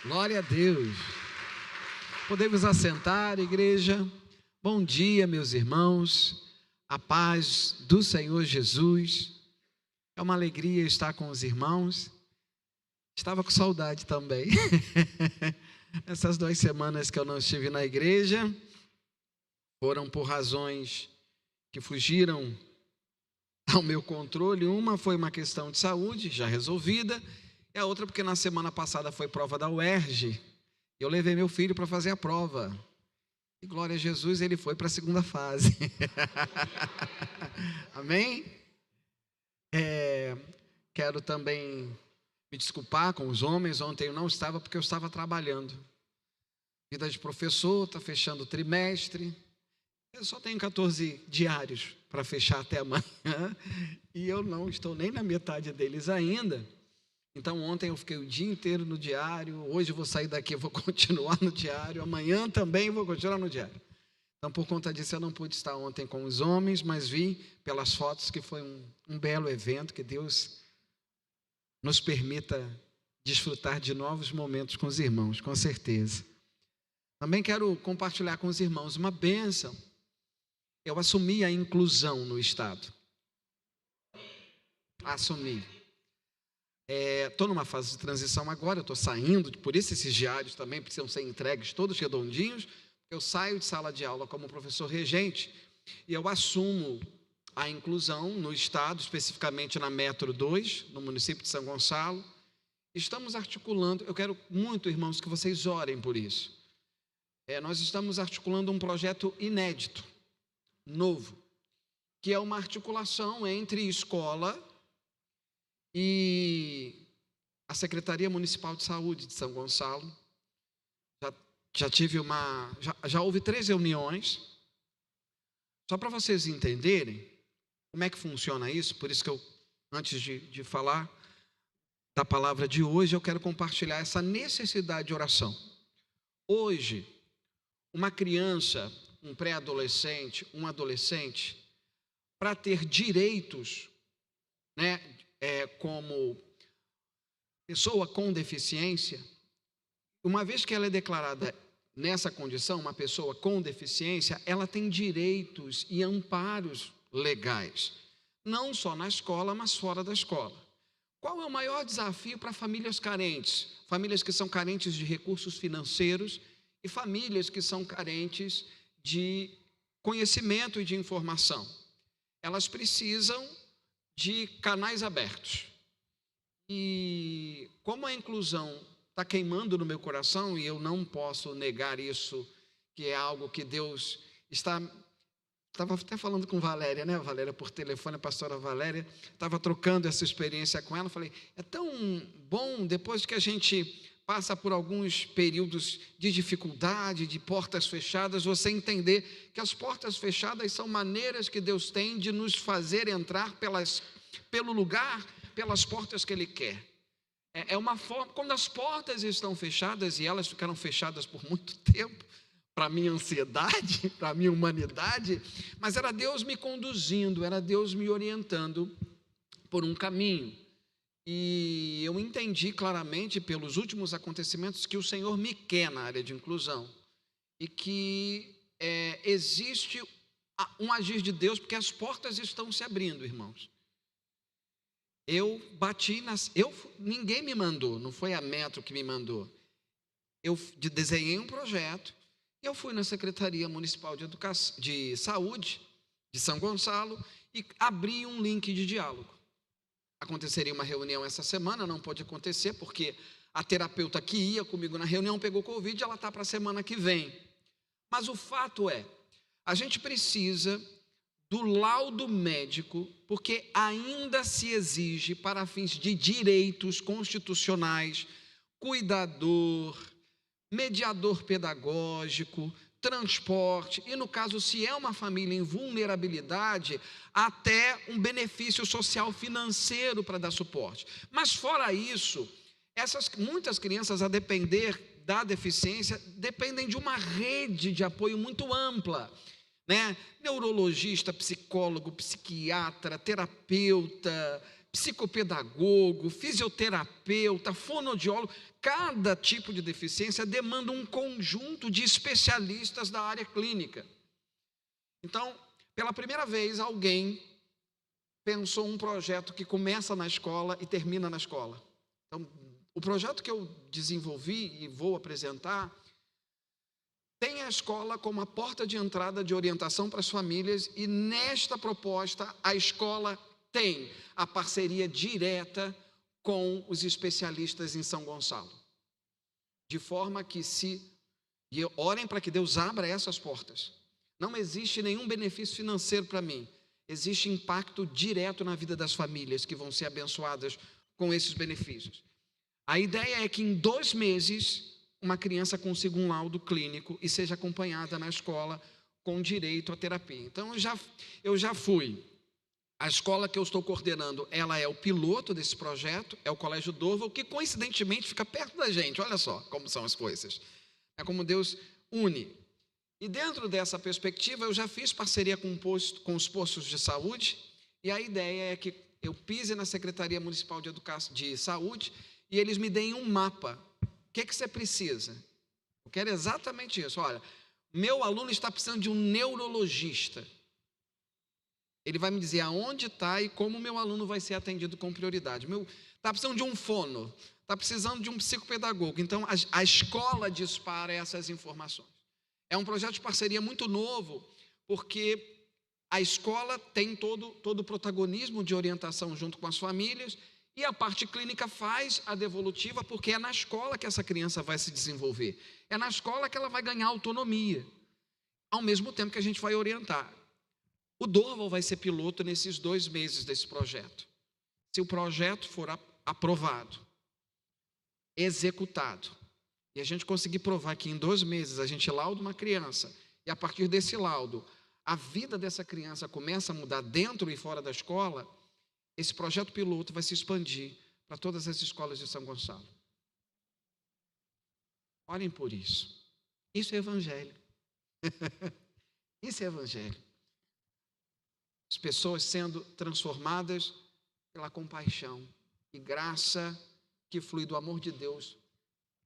Glória a Deus. Podemos assentar, igreja. Bom dia, meus irmãos. A paz do Senhor Jesus. É uma alegria estar com os irmãos. Estava com saudade também. Essas 2 semanas que eu não estive na igreja foram por razões que fugiram ao meu controle. Uma foi uma questão de saúde, já resolvida. E a outra porque na semana passada foi prova da UERJ. Eu levei meu filho para fazer a prova. E glória a Jesus, ele foi para a segunda fase. Amém? Quero também me desculpar com os homens. Ontem eu não estava porque eu estava trabalhando. Vida de professor, está fechando o trimestre. Eu só tenho 14 diários para fechar até amanhã. E eu não estou nem na metade deles ainda. Então ontem eu fiquei o dia inteiro no diário. Hoje eu vou sair daqui, eu vou continuar no diário. Amanhã também vou continuar no diário. Então por conta disso eu não pude estar ontem com os homens, mas vi pelas fotos que foi um belo evento. Que Deus nos permita desfrutar de novos momentos com os irmãos, com certeza. Também quero compartilhar com os irmãos uma bênção. Eu assumi a inclusão no Estado. Assumi. Estou numa fase de transição agora, eu estou saindo, por isso esses diários também precisam ser entregues todos redondinhos. Eu saio de sala de aula como professor regente e eu assumo a inclusão no Estado, especificamente na Metro 2, no município de São Gonçalo. Estamos articulando, eu quero muito, irmãos, que vocês orem por isso. Nós estamos articulando um projeto inédito, novo, que é uma articulação entre escola e a Secretaria Municipal de Saúde de São Gonçalo. Já houve 3 reuniões. Só para vocês entenderem como é que funciona isso, por isso que eu, antes de falar da palavra de hoje, eu quero compartilhar essa necessidade de oração. Hoje, uma criança, um pré-adolescente, um adolescente, para ter direitos, como pessoa com deficiência, uma vez que ela é declarada nessa condição, uma pessoa com deficiência, ela tem direitos e amparos legais, não só na escola, mas fora da escola. Qual é o maior desafio para famílias carentes? Famílias que são carentes de recursos financeiros e famílias que são carentes de conhecimento e de informação. Elas precisam de canais abertos. E como a inclusão está queimando no meu coração, e eu não posso negar isso, que é algo que Deus está... Estava até falando com Valéria, Valéria por telefone, a pastora Valéria, estava trocando essa experiência com ela. Falei, é tão bom depois que a gente passa por alguns períodos de dificuldade, de portas fechadas, você entender que as portas fechadas são maneiras que Deus tem de nos fazer entrar pelo lugar, pelas portas que Ele quer. É uma forma, quando as portas estão fechadas, e elas ficaram fechadas por muito tempo, para a minha ansiedade, para a minha humanidade, mas era Deus me conduzindo, era Deus me orientando por um caminho. E eu entendi claramente pelos últimos acontecimentos que o Senhor me quer na área de inclusão e que existe um agir de Deus, porque as portas estão se abrindo, irmãos. Ninguém me mandou, não foi a Metro que me mandou. Eu desenhei um projeto e eu fui na Secretaria Municipal de Saúde de São Gonçalo e abri um link de diálogo. Aconteceria uma reunião essa semana, não pode acontecer porque a terapeuta que ia comigo na reunião pegou Covid e ela está para a semana que vem. Mas o fato é, a gente precisa do laudo médico, porque ainda se exige para fins de direitos constitucionais, cuidador, mediador pedagógico, transporte, e no caso, se é uma família em vulnerabilidade, até um benefício social financeiro para dar suporte. Mas fora isso, muitas crianças, a depender da deficiência, dependem de uma rede de apoio muito ampla, neurologista, psicólogo, psiquiatra, terapeuta, psicopedagogo, fisioterapeuta, fonoaudiólogo. Cada tipo de deficiência demanda um conjunto de especialistas da área clínica. Então, pela primeira vez, alguém pensou um projeto que começa na escola e termina na escola. Então, o projeto que eu desenvolvi e vou apresentar tem a escola como a porta de entrada de orientação para as famílias, e nesta proposta a escola tem a parceria direta com os especialistas em São Gonçalo. De forma que e orem para que Deus abra essas portas. Não existe nenhum benefício financeiro para mim. Existe impacto direto na vida das famílias que vão ser abençoadas com esses benefícios. A ideia é que em 2 meses, uma criança consiga um laudo clínico e seja acompanhada na escola com direito à terapia. Então, eu já fui. A escola que eu estou coordenando, ela é o piloto desse projeto, é o Colégio Dorval, que coincidentemente fica perto da gente. Olha só como são as coisas. É como Deus une. E dentro dessa perspectiva, eu já fiz parceria com os postos de saúde, e a ideia é que eu pise na Secretaria Municipal de Saúde e eles me deem um mapa. O que você precisa? Eu quero exatamente isso. Olha, meu aluno está precisando de um neurologista. Ele vai me dizer aonde está e como o meu aluno vai ser atendido com prioridade. Está precisando de um fono, está precisando de um psicopedagogo. Então, a escola dispara essas informações. É um projeto de parceria muito novo, porque a escola tem todo o protagonismo de orientação junto com as famílias, e a parte clínica faz a devolutiva, porque é na escola que essa criança vai se desenvolver. É na escola que ela vai ganhar autonomia, ao mesmo tempo que a gente vai orientar. O Dorval vai ser piloto nesses 2 meses desse projeto. Se o projeto for aprovado, executado, e a gente conseguir provar que em 2 meses a gente lauda uma criança, e a partir desse laudo, a vida dessa criança começa a mudar dentro e fora da escola, esse projeto piloto vai se expandir para todas as escolas de São Gonçalo. Olhem por isso. Isso é evangelho. Isso é evangelho. As pessoas sendo transformadas pela compaixão e graça que flui do amor de Deus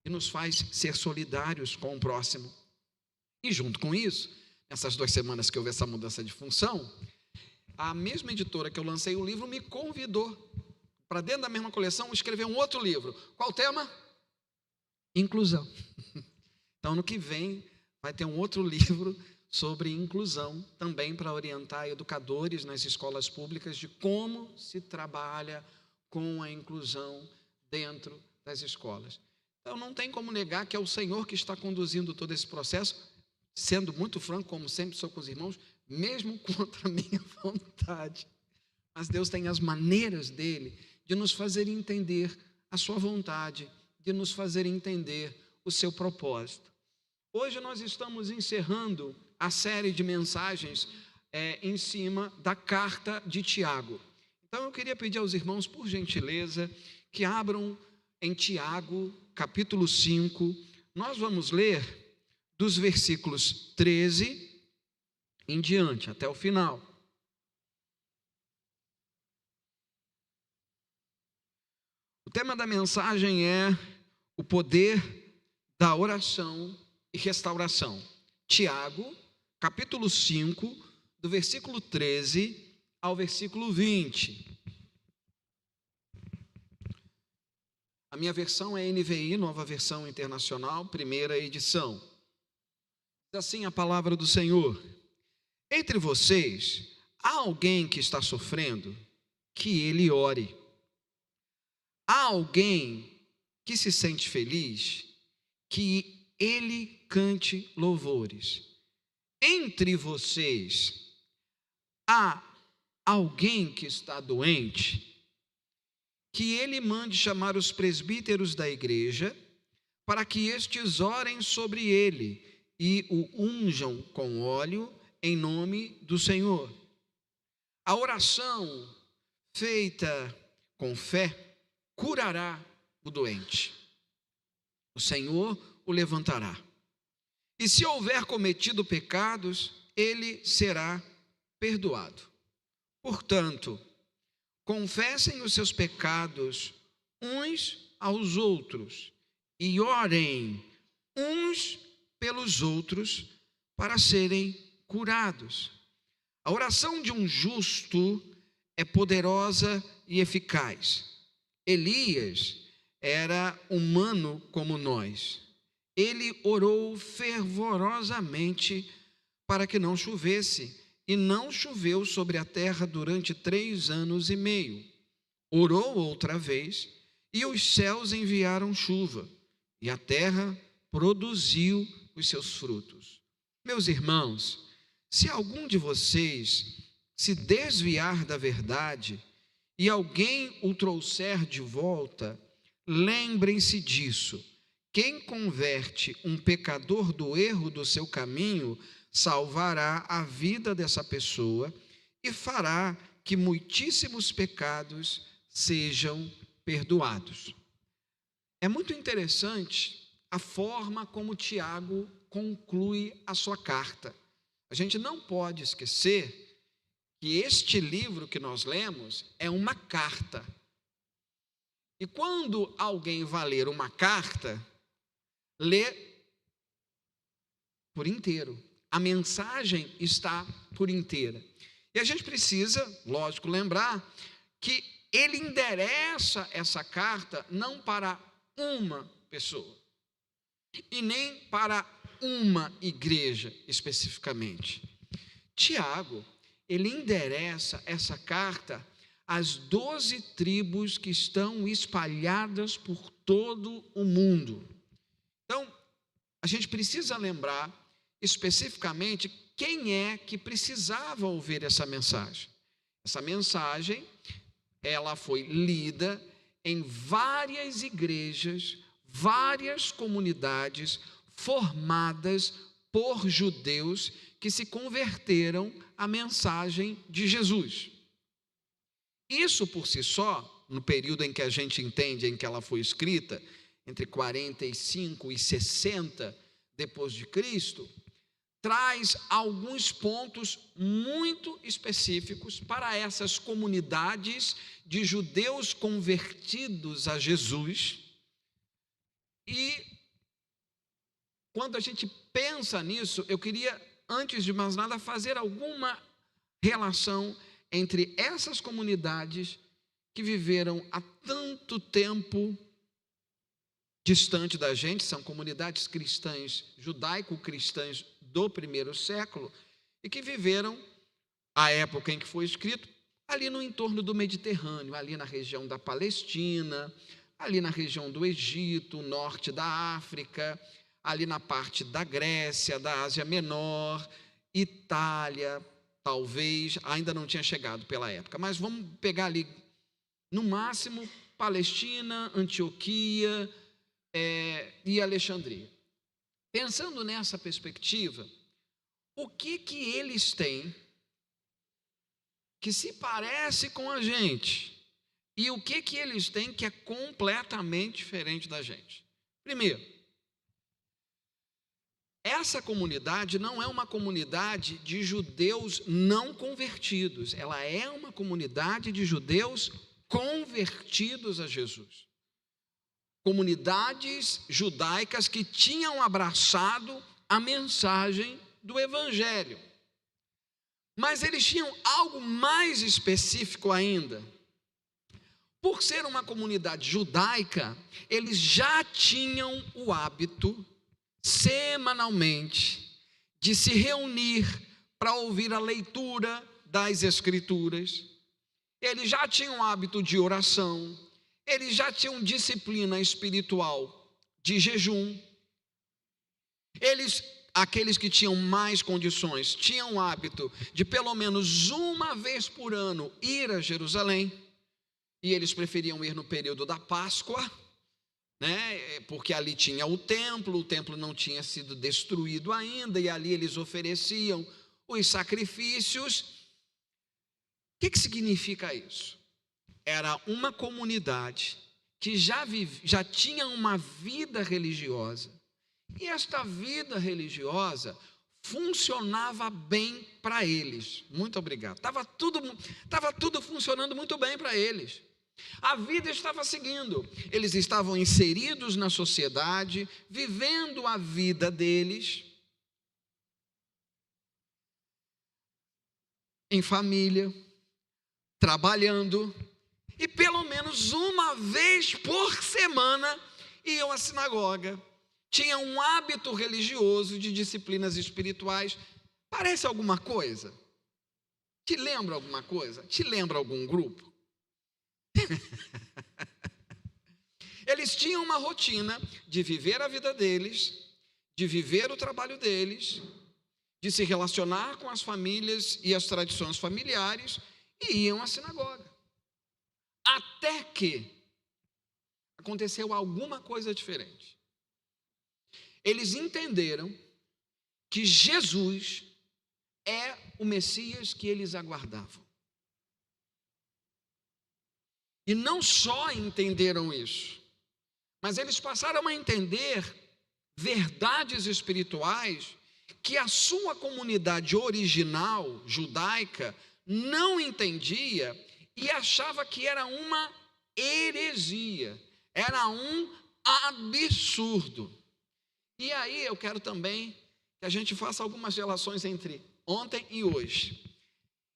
e nos faz ser solidários com o próximo. E junto com isso, nessas 2 semanas que houve essa mudança de função, a mesma editora que eu lancei o livro me convidou para, dentro da mesma coleção, escrever um outro livro. Qual o tema? Inclusão. Então, no que vem, vai ter um outro livro sobre inclusão, também para orientar educadores nas escolas públicas de como se trabalha com a inclusão dentro das escolas. Então, não tem como negar que é o Senhor que está conduzindo todo esse processo, sendo muito franco, como sempre sou com os irmãos, mesmo contra a minha vontade. Mas Deus tem as maneiras dele de nos fazer entender a sua vontade, de nos fazer entender o seu propósito. Hoje nós estamos encerrando a série de mensagens em cima da carta de Tiago. Então eu queria pedir aos irmãos, por gentileza, que abram em Tiago, capítulo 5. Nós vamos ler dos versículos 13 em diante, até o final. O tema da mensagem é o poder da oração e restauração. Tiago, capítulo 5, do versículo 13 ao versículo 20. A minha versão é NVI, Nova Versão Internacional, primeira edição. Diz assim a palavra do Senhor: entre vocês, há alguém que está sofrendo? Que ele ore. Há alguém que se sente feliz? Que ele cante louvores. Entre vocês, há alguém que está doente? Que ele mande chamar os presbíteros da igreja, para que estes orem sobre ele e o unjam com óleo em nome do Senhor. A oração feita com fé curará o doente. O Senhor o levantará. E se houver cometido pecados, ele será perdoado. Portanto, confessem os seus pecados uns aos outros e orem uns pelos outros para serem curados. A oração de um justo é poderosa e eficaz. Elias era humano como nós. Ele orou fervorosamente para que não chovesse, e não choveu sobre a terra durante 3 anos e meio. Orou outra vez, e os céus enviaram chuva, e a terra produziu os seus frutos. Meus irmãos, se algum de vocês se desviar da verdade e alguém o trouxer de volta, lembrem-se disso. Quem converte um pecador do erro do seu caminho, salvará a vida dessa pessoa e fará que muitíssimos pecados sejam perdoados. É muito interessante a forma como Tiago conclui a sua carta. A gente não pode esquecer que este livro que nós lemos é uma carta. E quando alguém vai ler uma carta, lê por inteiro. A mensagem está por inteira. E a gente precisa, lógico, lembrar que ele endereça essa carta não para uma pessoa e nem para uma igreja especificamente. Tiago, ele endereça essa carta às 12 tribos que estão espalhadas por todo o mundo. Então, a gente precisa lembrar especificamente quem é que precisava ouvir essa mensagem. Essa mensagem, ela foi lida em várias igrejas, várias comunidades formadas por judeus que se converteram à mensagem de Jesus. Isso por si só, no período em que a gente entende em que ela foi escrita, entre 45 e 60 depois de Cristo, traz alguns pontos muito específicos para essas comunidades de judeus convertidos a Jesus. E quando a gente pensa nisso, eu queria, antes de mais nada, fazer alguma relação entre essas comunidades que viveram há tanto tempo distante da gente, são comunidades cristãs, judaico-cristãs do primeiro século, e que viveram a época em que foi escrito, ali no entorno do Mediterrâneo, ali na região da Palestina, ali na região do Egito, norte da África, ali na parte da Grécia, da Ásia Menor, Itália, talvez, ainda não tinha chegado pela época, mas vamos pegar ali, no máximo, Palestina, Antioquia e Alexandria. Pensando nessa perspectiva, o que eles têm que se parece com a gente e o que eles têm que é completamente diferente da gente? Primeiro, essa comunidade não é uma comunidade de judeus não convertidos, ela é uma comunidade de judeus convertidos a Jesus. Comunidades judaicas que tinham abraçado a mensagem do Evangelho. Mas eles tinham algo mais específico ainda. Por ser uma comunidade judaica, eles já tinham o hábito, semanalmente, de se reunir para ouvir a leitura das Escrituras. Eles já tinham o hábito de oração. Eles já tinham disciplina espiritual de jejum. Aqueles que tinham mais condições, tinham o hábito de pelo menos uma vez por ano ir a Jerusalém. E eles preferiam ir no período da Páscoa, né? Porque ali tinha o templo não tinha sido destruído ainda, e ali eles ofereciam os sacrifícios. O que significa isso? Era uma comunidade que já tinha uma vida religiosa. E esta vida religiosa funcionava bem para eles. Muito obrigado. Estava tudo funcionando muito bem para eles. A vida estava seguindo. Eles estavam inseridos na sociedade, vivendo a vida deles, em família, trabalhando, e pelo menos uma vez por semana iam à sinagoga. Tinham um hábito religioso de disciplinas espirituais. Parece alguma coisa? Te lembra alguma coisa? Te lembra algum grupo? Eles tinham uma rotina de viver a vida deles, de viver o trabalho deles, de se relacionar com as famílias e as tradições familiares, e iam à sinagoga. Até que aconteceu alguma coisa diferente. Eles entenderam que Jesus é o Messias que eles aguardavam. E não só entenderam isso, mas eles passaram a entender verdades espirituais que a sua comunidade original, judaica, não entendia e achava que era uma heresia, era um absurdo. E aí eu quero também que a gente faça algumas relações entre ontem e hoje.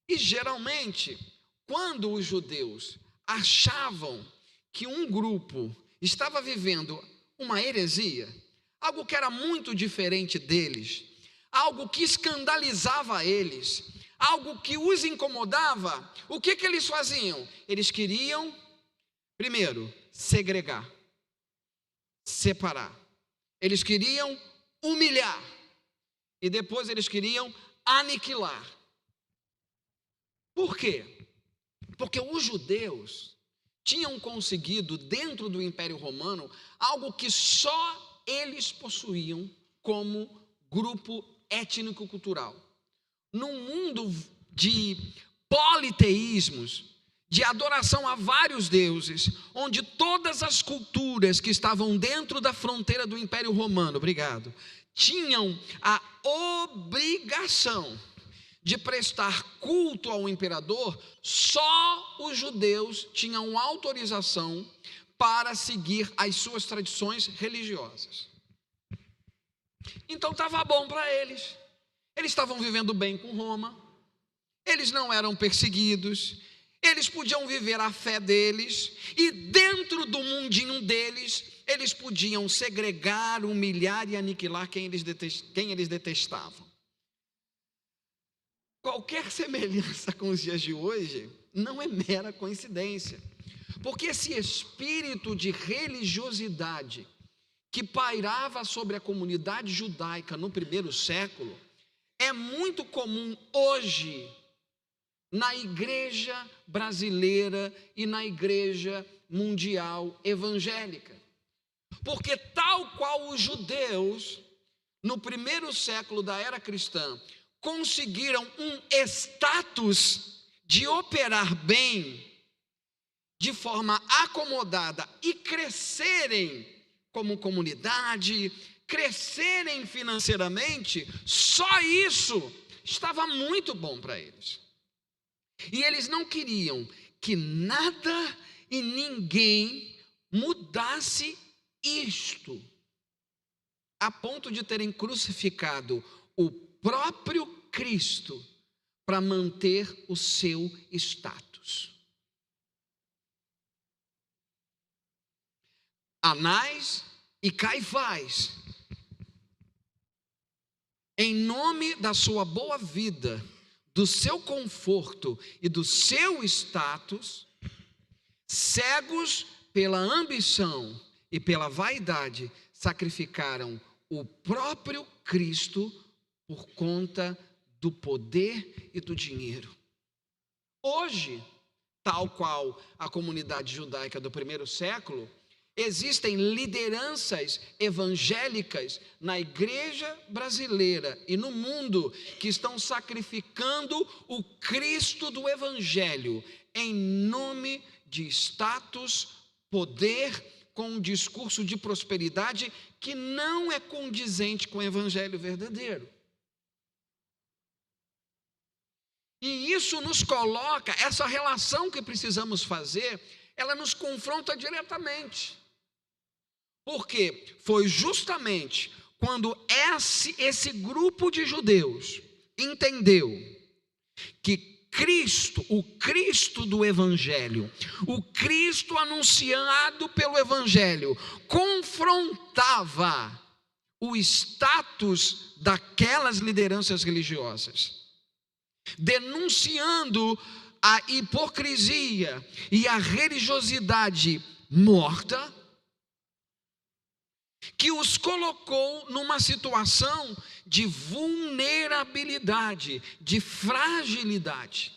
E geralmente, quando os judeus achavam que um grupo estava vivendo uma heresia, algo que era muito diferente deles, algo que escandalizava eles, algo que os incomodava, o que eles faziam? Eles queriam, primeiro, segregar, separar. Eles queriam humilhar e depois eles queriam aniquilar. Por quê? Porque os judeus tinham conseguido, dentro do Império Romano, algo que só eles possuíam como grupo étnico-cultural. Num mundo de politeísmos, de adoração a vários deuses, onde todas as culturas que estavam dentro da fronteira do Império Romano, tinham a obrigação de prestar culto ao imperador, só os judeus tinham autorização para seguir as suas tradições religiosas. Então estava bom para eles. Eles estavam vivendo bem com Roma, eles não eram perseguidos, eles podiam viver a fé deles, e dentro do mundinho deles, eles podiam segregar, humilhar e aniquilar quem eles detestavam. Qualquer semelhança com os dias de hoje não é mera coincidência, porque esse espírito de religiosidade que pairava sobre a comunidade judaica no primeiro século é muito comum hoje na igreja brasileira e na igreja mundial evangélica. Porque tal qual os judeus, no primeiro século da era cristã, conseguiram um status de operar bem, de forma acomodada e crescerem como comunidade, crescerem financeiramente, só isso estava muito bom para eles. E eles não queriam que nada e ninguém mudasse isto, a ponto de terem crucificado o próprio Cristo para manter o seu status. Anás e Caifás, em nome da sua boa vida, do seu conforto e do seu status, cegos pela ambição e pela vaidade, sacrificaram o próprio Cristo por conta do poder e do dinheiro. Hoje, tal qual a comunidade judaica do primeiro século, existem lideranças evangélicas na igreja brasileira e no mundo que estão sacrificando o Cristo do Evangelho em nome de status, poder, com um discurso de prosperidade que não é condizente com o Evangelho verdadeiro. E isso nos coloca, essa relação que precisamos fazer, ela nos confronta diretamente. Porque foi justamente quando esse grupo de judeus entendeu que Cristo, o Cristo do Evangelho, o Cristo anunciado pelo Evangelho, confrontava o status daquelas lideranças religiosas, denunciando a hipocrisia e a religiosidade morta, que os colocou numa situação de vulnerabilidade, de fragilidade.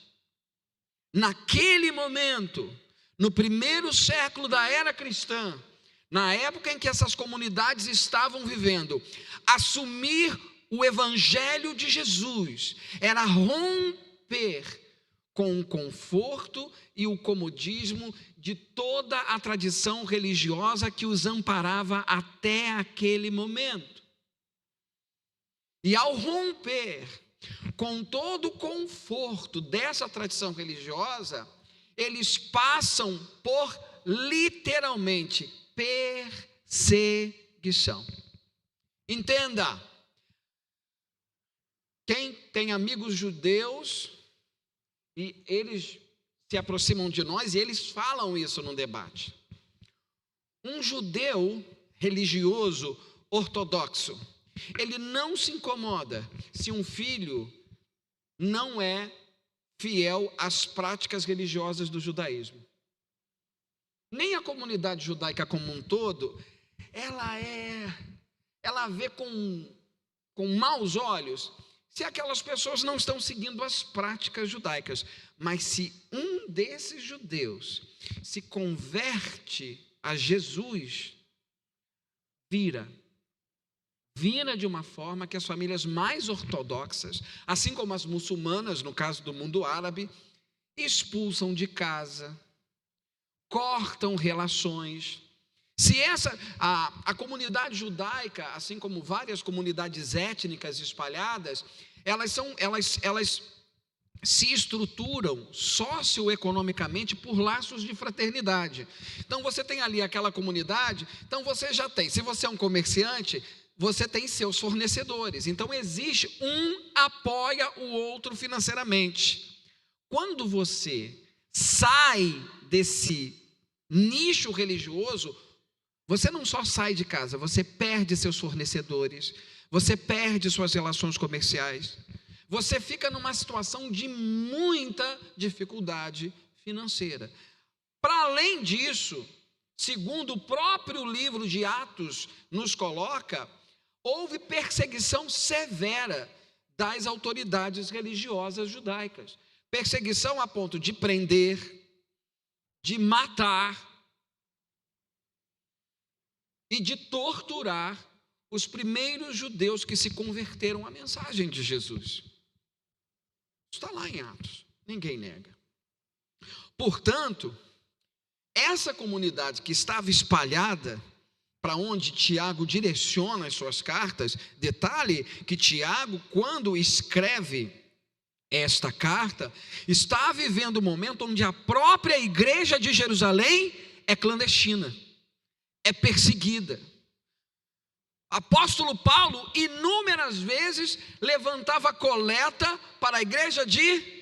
Naquele momento, no primeiro século da era cristã, na época em que essas comunidades estavam vivendo, assumir o Evangelho de Jesus era romper com o conforto e o comodismo de toda a tradição religiosa que os amparava até aquele momento. E ao romper com todo o conforto dessa tradição religiosa, eles passam por, literalmente, perseguição. Entenda, quem tem amigos judeus, e eles se aproximam de nós e eles falam isso no debate. Um judeu religioso ortodoxo, ele não se incomoda se um filho não é fiel às práticas religiosas do judaísmo. Nem a comunidade judaica como um todo, ela vê com maus olhos se aquelas pessoas não estão seguindo as práticas judaicas. Mas se um desses judeus se converte a Jesus, vira de uma forma que as famílias mais ortodoxas, assim como as muçulmanas, no caso do mundo árabe, expulsam de casa, cortam relações. Se a comunidade judaica, assim como várias comunidades étnicas espalhadas, elas se estruturam socioeconomicamente por laços de fraternidade. Então você tem ali aquela comunidade, então você já tem, se você é um comerciante, você tem seus fornecedores. Então existe um apoia o outro financeiramente. Quando você sai desse nicho religioso, você não só sai de casa, você perde seus fornecedores, você perde suas relações comerciais, você fica numa situação de muita dificuldade financeira. Para além disso, segundo o próprio livro de Atos nos coloca, houve perseguição severa das autoridades religiosas judaicas. Perseguição a ponto de prender, de matar e de torturar os primeiros judeus que se converteram à mensagem de Jesus. Está lá em Atos, ninguém nega. Portanto, essa comunidade que estava espalhada, para onde Tiago direciona as suas cartas, detalhe que Tiago, quando escreve esta carta, está vivendo um momento onde a própria igreja de Jerusalém é clandestina, é perseguida. Apóstolo Paulo inúmeras vezes levantava coleta para a igreja de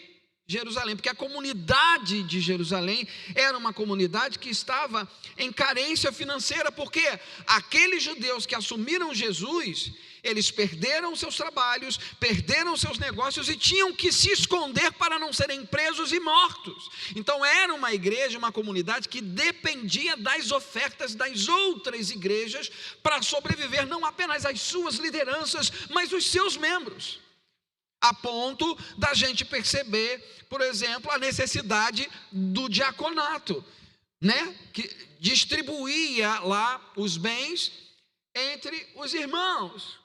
Jerusalém, porque a comunidade de Jerusalém era uma comunidade que estava em carência financeira, porque aqueles judeus que assumiram Jesus, eles perderam seus trabalhos, perderam seus negócios e tinham que se esconder para não serem presos e mortos. Então era uma igreja, uma comunidade que dependia das ofertas das outras igrejas para sobreviver, não apenas as suas lideranças, mas os seus membros. A ponto da gente perceber, por exemplo, a necessidade do diaconato, né? Que distribuía lá os bens entre os irmãos.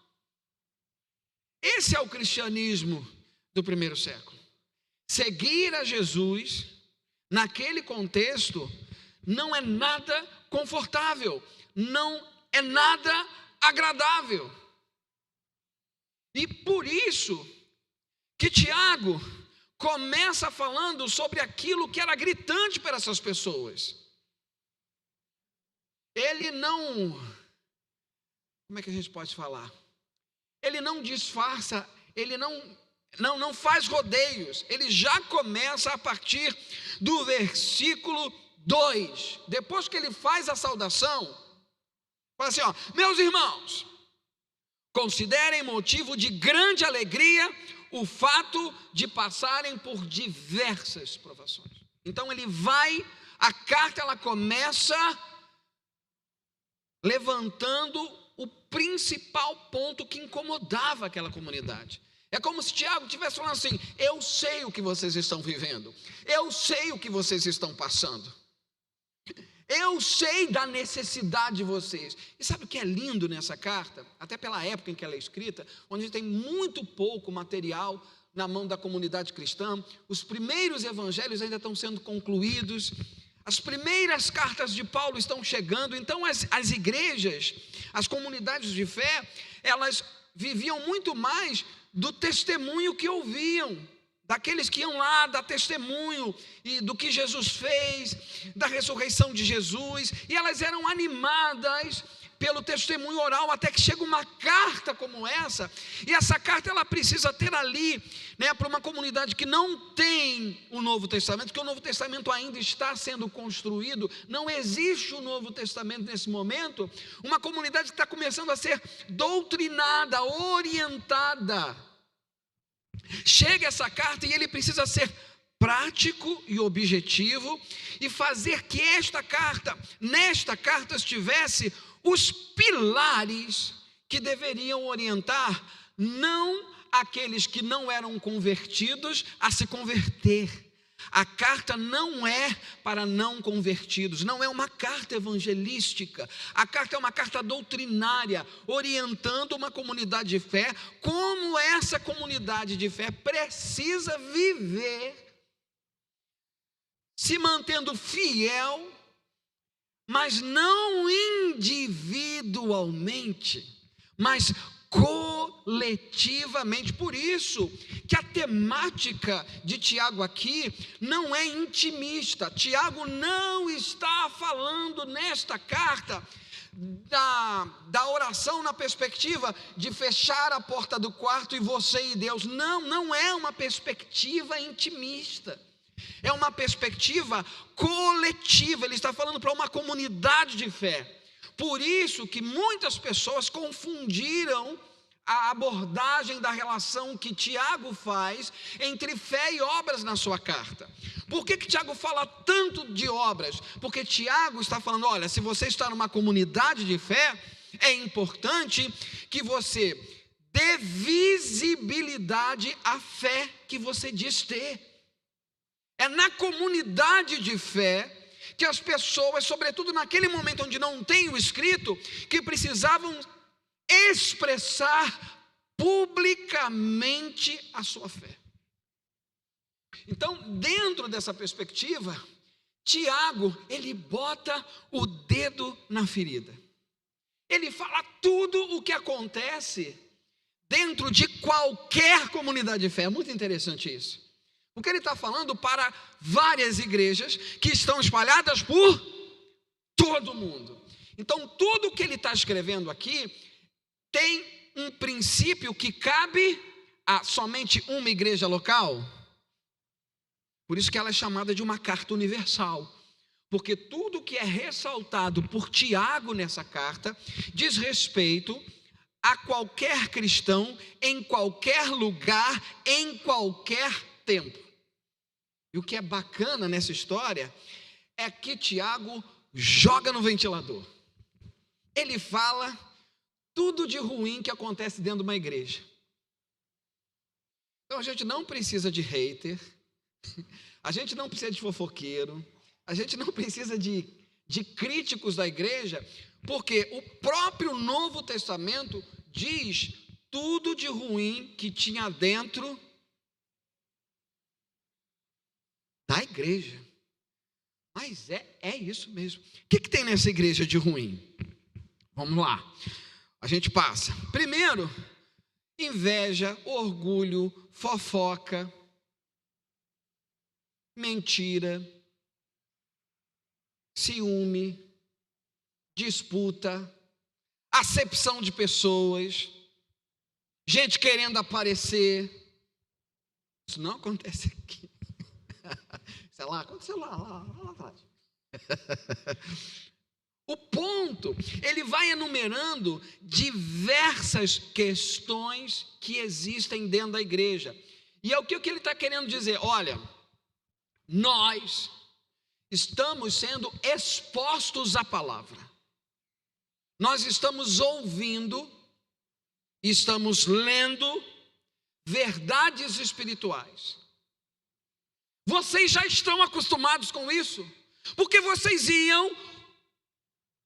Esse é o cristianismo do primeiro século. Seguir a Jesus, naquele contexto, não é nada confortável, não é nada agradável. E por isso que Tiago, começa falando sobre aquilo que era gritante para essas pessoas. Ele não, como é que a gente pode falar? Ele não disfarça, ele não faz rodeios. Ele já começa a partir do versículo 2. Depois que ele faz a saudação, fala assim, meus irmãos, considerem motivo de grande alegria o fato de passarem por diversas provações. Então a carta ela começa levantando o principal ponto que incomodava aquela comunidade. É como se Tiago estivesse falando assim, eu sei o que vocês estão vivendo, eu sei o que vocês estão passando, eu sei da necessidade de vocês. E sabe o que é lindo nessa carta? Até pela época em que ela é escrita, onde tem muito pouco material na mão da comunidade cristã, os primeiros evangelhos ainda estão sendo concluídos, as primeiras cartas de Paulo estão chegando. Então as igrejas, as comunidades de fé, elas viviam muito mais do testemunho que ouviam, daqueles que iam lá dar testemunho e do que Jesus fez, da ressurreição de Jesus, e elas eram animadas pelo testemunho oral, até que chega uma carta como essa, e essa carta ela precisa ter ali, para uma comunidade que não tem o Novo Testamento, que o Novo Testamento ainda está sendo construído, não existe o Novo Testamento nesse momento, uma comunidade que está começando a ser doutrinada, orientada. Chega essa carta e ele precisa ser prático e objetivo e fazer que nesta carta estivesse os pilares que deveriam orientar não aqueles que não eram convertidos a se converter. A carta não é para não convertidos, não é uma carta evangelística, a carta é uma carta doutrinária, orientando uma comunidade de fé, como essa comunidade de fé precisa viver, se mantendo fiel, mas não individualmente, mas coletivamente. Por isso que a temática de Tiago aqui não é intimista. Tiago não está falando nesta carta da oração na perspectiva de fechar a porta do quarto e você e Deus. Não é uma perspectiva intimista. É uma perspectiva coletiva. Ele está falando para uma comunidade de fé. Por isso que muitas pessoas confundiram a abordagem da relação que Tiago faz entre fé e obras na sua carta. Por que Tiago fala tanto de obras? Porque Tiago está falando, olha, se você está numa comunidade de fé, é importante que você dê visibilidade à fé que você diz ter. É na comunidade de fé que as pessoas, sobretudo naquele momento onde não tem o escrito, que precisavam expressar publicamente a sua fé. Então, dentro dessa perspectiva, Tiago, ele bota o dedo na ferida. Ele fala tudo o que acontece dentro de qualquer comunidade de fé. É muito interessante isso. Porque ele está falando para várias igrejas que estão espalhadas por todo o mundo. Então, tudo que ele está escrevendo aqui tem um princípio que cabe a somente uma igreja local. Por isso que ela é chamada de uma carta universal. Porque tudo que é ressaltado por Tiago nessa carta diz respeito a qualquer cristão, em qualquer lugar, em qualquer tempo. E o que é bacana nessa história é que Tiago joga no ventilador. Ele fala tudo de ruim que acontece dentro de uma igreja. Então a gente não precisa de hater, a gente não precisa de fofoqueiro, a gente não precisa de críticos da igreja, porque o próprio Novo Testamento diz tudo de ruim que tinha dentro da igreja. Mas é isso mesmo. O que tem nessa igreja de ruim? Vamos lá. A gente passa. Primeiro, inveja, orgulho, fofoca. mentira, ciúme, disputa, acepção de pessoas, gente querendo aparecer. Isso não acontece aqui. Sei lá, aconteceu lá atrás. O ponto, ele vai enumerando diversas questões que existem dentro da igreja. E é o que ele está querendo dizer. Olha, nós estamos sendo expostos à palavra. Nós estamos ouvindo, estamos lendo verdades espirituais. Vocês já estão acostumados com isso? Porque vocês iam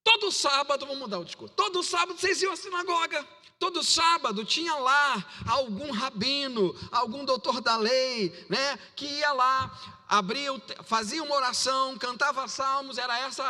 todo sábado, vamos mudar o discurso. Todo sábado vocês iam à sinagoga. Todo sábado tinha lá algum rabino, algum doutor da lei, né, que ia lá, fazia uma oração, cantava salmos, era essa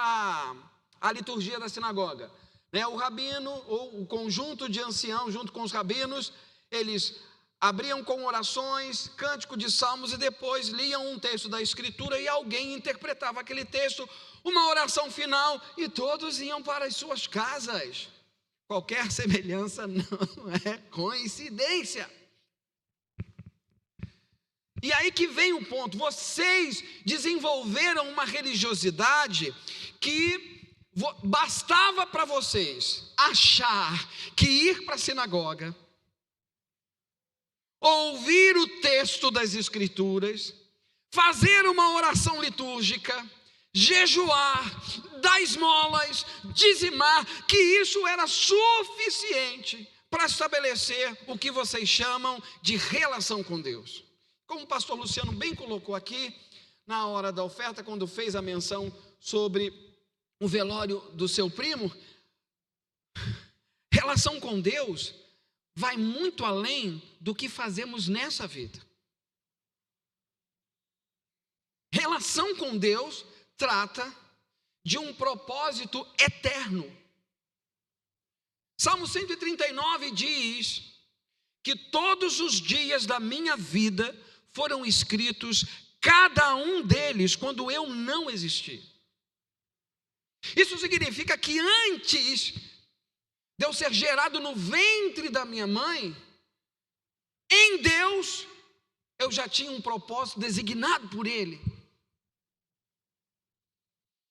a liturgia da sinagoga. Né, o rabino, ou o conjunto de anciãos, junto com os rabinos, eles abriam com orações, cântico de salmos, e depois liam um texto da escritura, e alguém interpretava aquele texto, uma oração final, e todos iam para as suas casas. Qualquer semelhança não é coincidência. E aí que vem o ponto. Vocês desenvolveram uma religiosidade que bastava para vocês achar que ir para a sinagoga, ouvir o texto das escrituras, fazer uma oração litúrgica, jejuar, dar esmolas, dizimar, que isso era suficiente para estabelecer o que vocês chamam de relação com Deus. Como o pastor Luciano bem colocou aqui, na hora da oferta, quando fez a menção sobre o velório do seu primo, relação com Deus vai muito além do que fazemos nessa vida. Relação com Deus trata de um propósito eterno. Salmo 139 diz que todos os dias da minha vida foram escritos, cada um deles, quando eu não existi. Isso significa que antes de eu ser gerado no ventre da minha mãe, em Deus, eu já tinha um propósito designado por Ele,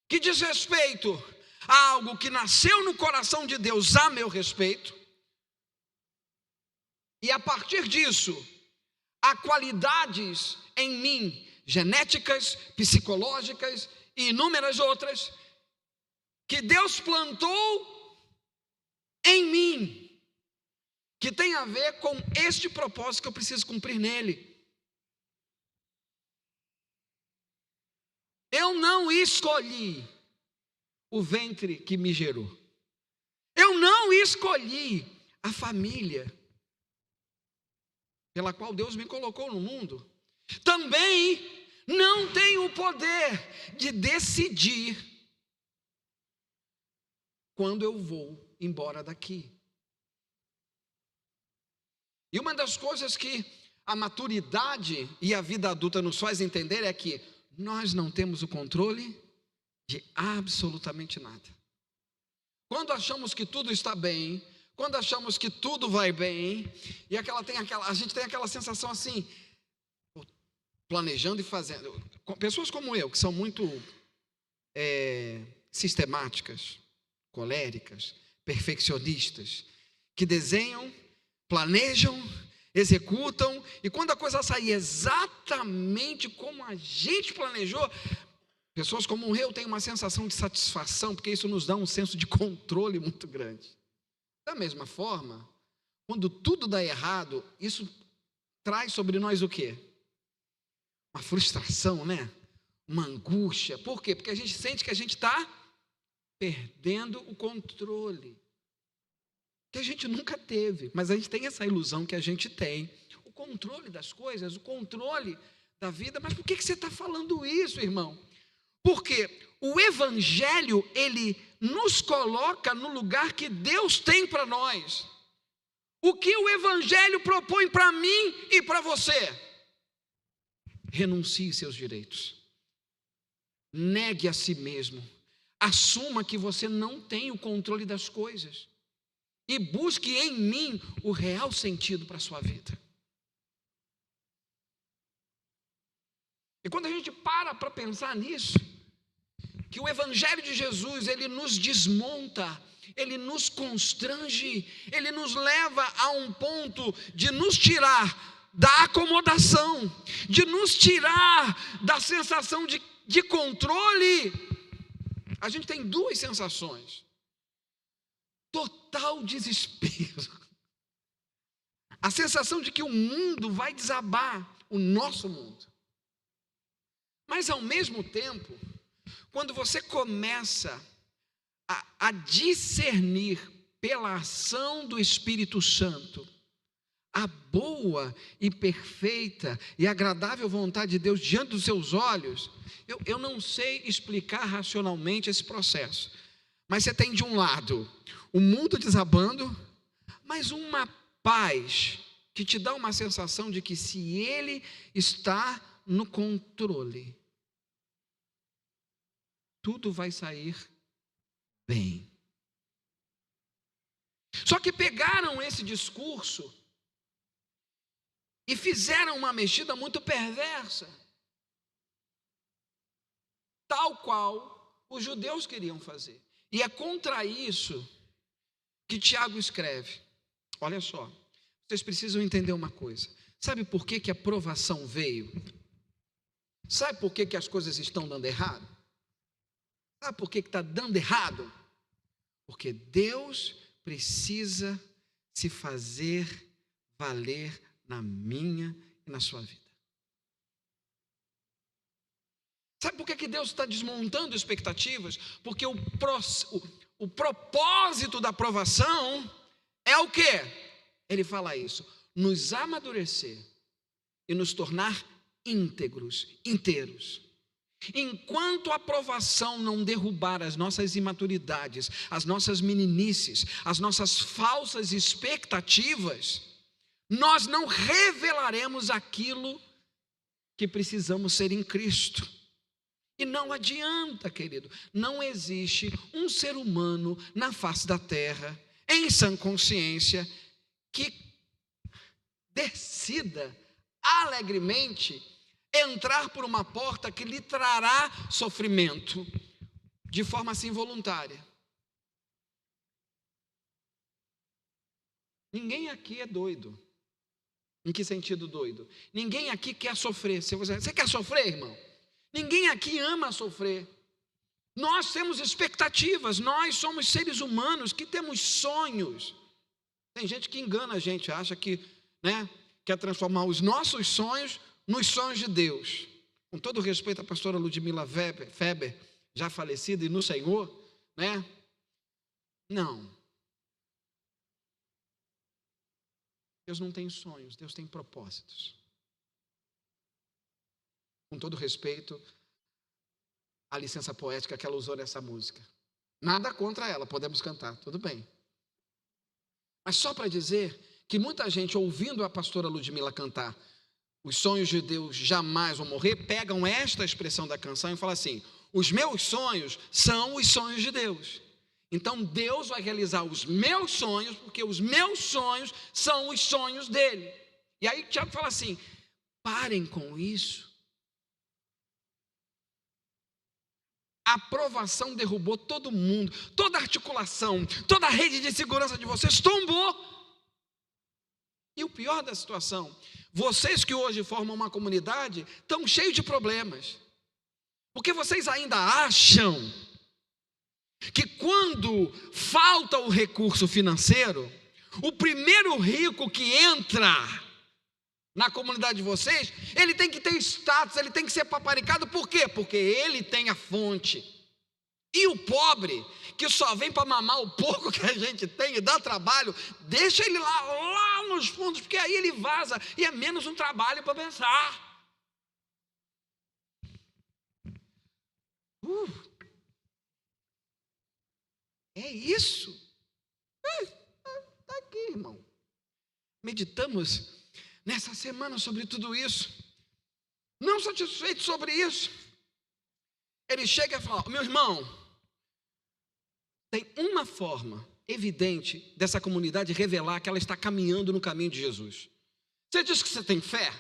que diz respeito a algo que nasceu no coração de Deus a meu respeito, e a partir disso, há qualidades em mim, genéticas, psicológicas e inúmeras outras, que Deus plantou em mim, que tem a ver com este propósito que eu preciso cumprir nele. Eu não escolhi o ventre que me gerou. Eu não escolhi a família pela qual Deus me colocou no mundo. Também não tenho o poder de decidir quando eu vou embora daqui. E uma das coisas que a maturidade e a vida adulta nos faz entender é que nós não temos o controle de absolutamente nada. Quando achamos que tudo está bem, quando achamos que tudo vai bem, e a gente tem aquela sensação assim, planejando e fazendo. Pessoas como eu, que são muito sistemáticas, coléricas, perfeccionistas, que desenham, planejam, executam, e quando a coisa sair exatamente como a gente planejou, pessoas como eu têm uma sensação de satisfação, porque isso nos dá um senso de controle muito grande. Da mesma forma, quando tudo dá errado, isso traz sobre nós o quê? Uma frustração, né? Uma angústia. Por quê? Porque a gente sente que a gente está perdendo o controle, que a gente nunca teve, mas a gente tem essa ilusão que a gente tem, o controle das coisas, o controle da vida. Mas por que você está falando isso, irmão? Porque o Evangelho, ele nos coloca no lugar que Deus tem para nós. O que o Evangelho propõe para mim e para você? Renuncie seus direitos. negue a si mesmo, assuma que você não tem o controle das coisas e busque em mim o real sentido para a sua vida. E quando a gente para pensar nisso, que o Evangelho de Jesus, ele nos desmonta, ele nos constrange, ele nos leva a um ponto de nos tirar da acomodação, de nos tirar da sensação de controle. A gente tem duas sensações: total desespero, a sensação de que o mundo vai desabar, o nosso mundo. Mas ao mesmo tempo, quando você começa a discernir pela ação do Espírito Santo a boa e perfeita e agradável vontade de Deus diante dos seus olhos, eu não sei explicar racionalmente esse processo, mas você tem de um lado o mundo desabando, mas uma paz que te dá uma sensação de que se Ele está no controle, tudo vai sair bem. Só que pegaram esse discurso e fizeram uma mexida muito perversa, tal qual os judeus queriam fazer. E é contra isso que Tiago escreve. Olha só, vocês precisam entender uma coisa. Sabe por que a provação veio? Sabe por que as coisas estão dando errado? Sabe por que está dando errado? Porque Deus precisa se fazer valer na minha e na sua vida. Sabe por que Deus está desmontando expectativas? Porque o propósito da provação é o quê? Ele fala isso: nos amadurecer e nos tornar íntegros, inteiros. Enquanto a provação não derrubar as nossas imaturidades, as nossas meninices, as nossas falsas expectativas, nós não revelaremos aquilo que precisamos ser em Cristo. E não adianta, querido, não existe um ser humano na face da terra, em sã consciência, que decida alegremente entrar por uma porta que lhe trará sofrimento, de forma assim voluntária. Ninguém aqui é doido. Em que sentido doido? Ninguém aqui quer sofrer. Você quer sofrer, irmão? Ninguém aqui ama sofrer. Nós temos expectativas, nós somos seres humanos que temos sonhos. Tem gente que engana a gente, acha que quer transformar os nossos sonhos nos sonhos de Deus. Com todo respeito à pastora Ludmila Weber, já falecida e no Senhor, Não. Deus não tem sonhos, Deus tem propósitos. Com todo respeito à licença poética que ela usou nessa música. Nada contra ela, podemos cantar, tudo bem. Mas só para dizer que muita gente, ouvindo a pastora Ludmila cantar os sonhos de Deus jamais vão morrer, pegam esta expressão da canção e falam assim: os meus sonhos são os sonhos de Deus. Então Deus vai realizar os meus sonhos, porque os meus sonhos são os sonhos dele. E aí Tiago fala assim: parem com isso. A aprovação derrubou todo mundo, toda a articulação, toda a rede de segurança de vocês tombou. E o pior da situação, vocês que hoje formam uma comunidade estão cheios de problemas, porque vocês ainda acham que quando falta o recurso financeiro, o primeiro rico que entra na comunidade de vocês, ele tem que ter status, ele tem que ser paparicado. Por quê? Porque ele tem a fonte. E o pobre, que só vem para mamar o pouco que a gente tem e dá trabalho, deixa ele lá nos fundos, porque aí ele vaza e é menos um trabalho para pensar. É isso. Está aqui, irmão. Meditamos nessa semana sobre tudo isso. Não satisfeito sobre isso, Ele chega e fala: meu irmão, tem uma forma evidente dessa comunidade revelar que ela está caminhando no caminho de Jesus. Você diz que você tem fé?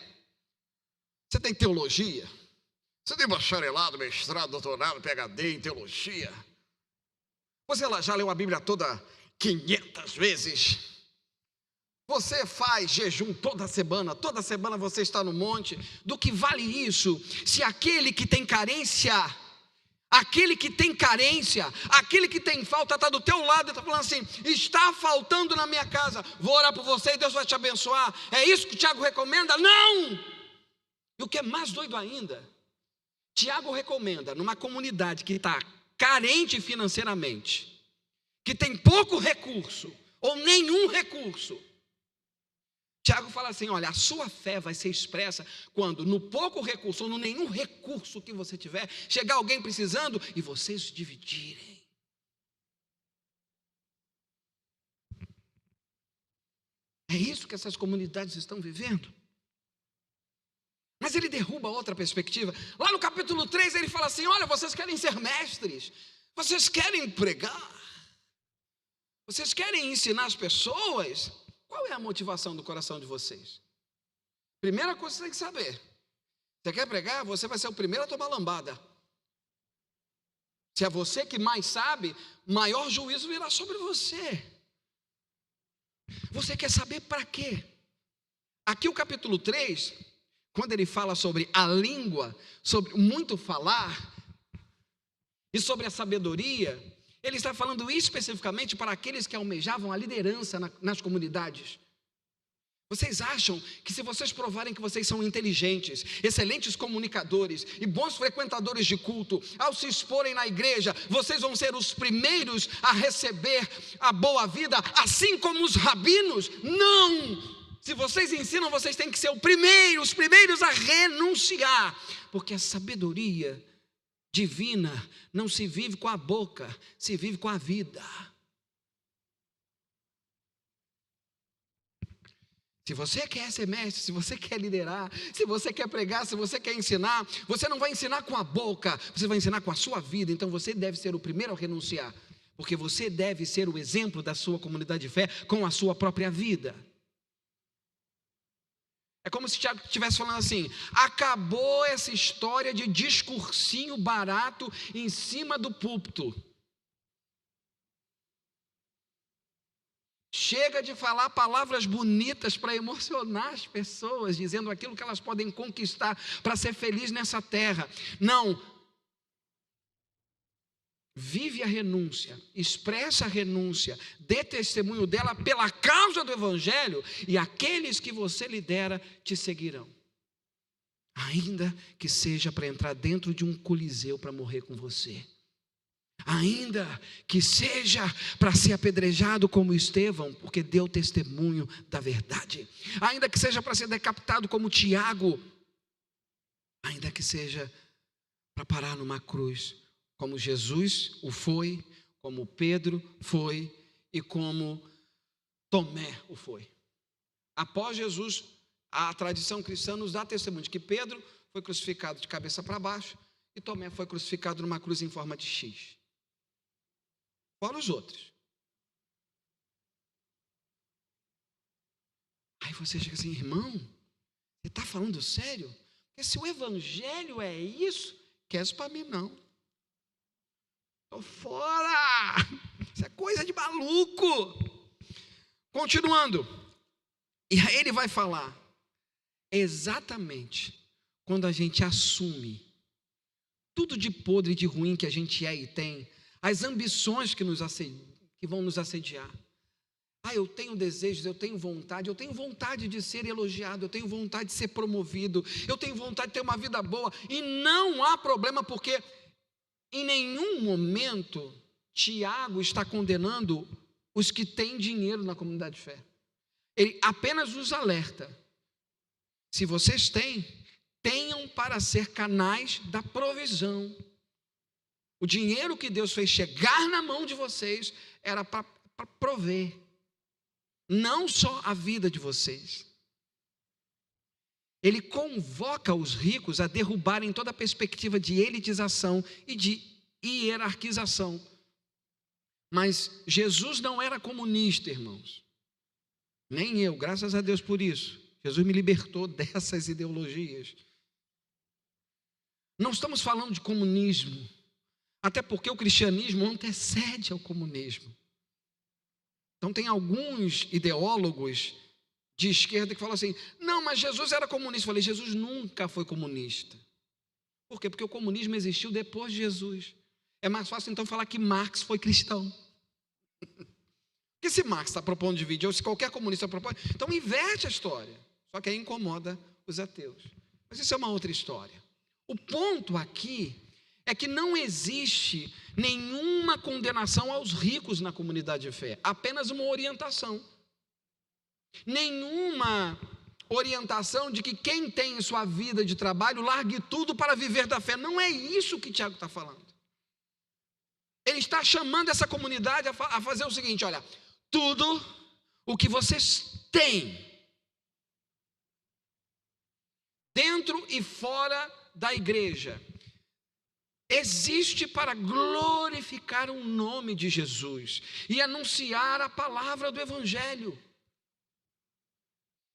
Você tem teologia? Você tem bacharelado, mestrado, doutorado, PhD em teologia? Você já leu a Bíblia toda 500 vezes? Você faz jejum toda semana você está no monte. Do que vale isso, se aquele que tem carência, aquele que tem falta, está do teu lado e está falando assim: está faltando na minha casa, vou orar por você e Deus vai te abençoar. É isso que Tiago recomenda? Não! E o que é mais doido ainda, Tiago recomenda numa comunidade que está carente financeiramente, que tem pouco recurso ou nenhum recurso. Tiago fala assim: olha, a sua fé vai ser expressa quando no pouco recurso ou no nenhum recurso que você tiver, chegar alguém precisando e vocês dividirem. É isso que essas comunidades estão vivendo. Mas ele derruba outra perspectiva. Lá no capítulo 3 ele fala assim: olha, vocês querem ser mestres, vocês querem pregar, vocês querem ensinar as pessoas. Qual é a motivação do coração de vocês? Primeira coisa que você tem que saber: você quer pregar, você vai ser o primeiro a tomar lambada. Se é você que mais sabe, maior juízo virá sobre você. Você quer saber para quê? Aqui o capítulo 3, quando ele fala sobre a língua, sobre muito falar e sobre a sabedoria, ele está falando especificamente para aqueles que almejavam a liderança nas comunidades. Vocês acham que se vocês provarem que vocês são inteligentes, excelentes comunicadores e bons frequentadores de culto, ao se exporem na igreja, vocês vão ser os primeiros a receber a boa vida, assim como os rabinos? Não! Se vocês ensinam, vocês têm que ser os primeiros a renunciar, porque a sabedoria divina não se vive com a boca, se vive com a vida. Se você quer ser mestre, se você quer liderar, se você quer pregar, se você quer ensinar, você não vai ensinar com a boca, você vai ensinar com a sua vida. Então você deve ser o primeiro a renunciar, porque você deve ser o exemplo da sua comunidade de fé com a sua própria vida. É como se Tiago estivesse falando assim: acabou essa história de discursinho barato em cima do púlpito. Chega de falar palavras bonitas para emocionar as pessoas, dizendo aquilo que elas podem conquistar para ser feliz nessa terra. Não. Vive a renúncia, expressa a renúncia, dê testemunho dela pela causa do evangelho, e aqueles que você lidera te seguirão. Ainda que seja para entrar dentro de um coliseu para morrer com você. Ainda que seja para ser apedrejado como Estevão, porque deu testemunho da verdade. Ainda que seja para ser decapitado como Tiago. Ainda que seja para parar numa cruz, como Jesus o foi, como Pedro foi e como Tomé o foi. Após Jesus, a tradição cristã nos dá testemunho de que Pedro foi crucificado de cabeça para baixo e Tomé foi crucificado numa cruz em forma de X. Fora os outros. Aí você chega assim: irmão, você está falando sério? Porque se o evangelho é isso, quer isso para mim não. Estou fora! Isso é coisa de maluco! Continuando. E aí ele vai falar exatamente quando a gente assume tudo de podre e de ruim que a gente é e tem, as ambições que vão nos assediar. Eu tenho desejos, eu tenho vontade de ser elogiado, eu tenho vontade de ser promovido, eu tenho vontade de ter uma vida boa, e não há problema, porque em nenhum momento Tiago está condenando os que têm dinheiro na comunidade de fé. Ele apenas os alerta: se vocês têm, tenham para ser canais da provisão. O dinheiro que Deus fez chegar na mão de vocês era para prover, não só a vida de vocês. ele convoca os ricos a derrubarem toda a perspectiva de elitização e de hierarquização. Mas Jesus não era comunista, irmãos. Nem eu, graças a Deus por isso. Jesus me libertou dessas ideologias. Não estamos falando de comunismo, até porque o cristianismo antecede ao comunismo. Então tem alguns ideólogos de esquerda que falam assim: não, mas Jesus era comunista. Eu falei: Jesus nunca foi comunista. Por quê? Porque o comunismo existiu depois de Jesus. É mais fácil então falar que Marx foi cristão. Porque se Marx está propondo dividir, ou se qualquer comunista propõe, então inverte a história. Só que aí incomoda os ateus. Mas isso é uma outra história. O ponto aqui é que não existe nenhuma condenação aos ricos na comunidade de fé, apenas uma orientação. Nenhuma orientação de que quem tem em sua vida de trabalho largue tudo para viver da fé. Não é isso que Tiago está falando. Ele está chamando essa comunidade a fazer o seguinte: olha, tudo o que vocês têm, dentro e fora da igreja, existe para glorificar o nome de Jesus e anunciar a palavra do Evangelho.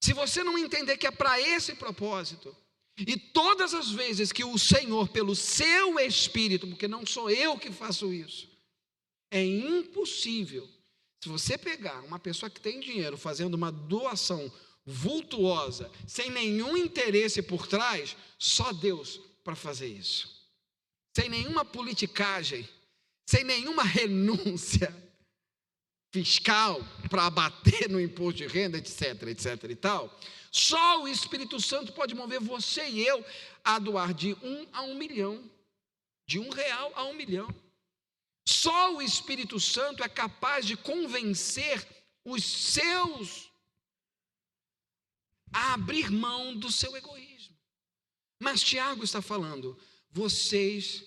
Se você não entender que é para esse propósito, e todas as vezes que o Senhor, pelo seu Espírito, porque não sou eu que faço isso, é impossível, se você pegar uma pessoa que tem dinheiro fazendo uma doação vultuosa, sem nenhum interesse por trás, só Deus para fazer isso. Sem nenhuma politicagem, sem nenhuma renúncia fiscal para abater no imposto de renda, etc, etc e tal. Só o Espírito Santo pode mover você e eu a doar de 1 a 1 milhão, de R$1 a 1 milhão. Só o Espírito Santo é capaz de convencer os seus a abrir mão do seu egoísmo. Mas Tiago está falando: vocês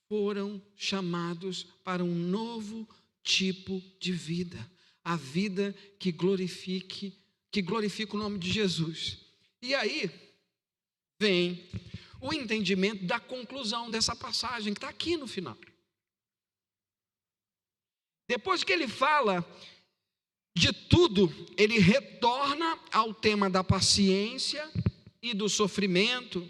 foram chamados para um novo tipo de vida, a vida que glorifica o nome de Jesus. E aí vem o entendimento da conclusão dessa passagem que está aqui no final. Depois que ele fala de tudo, ele retorna ao tema da paciência e do sofrimento,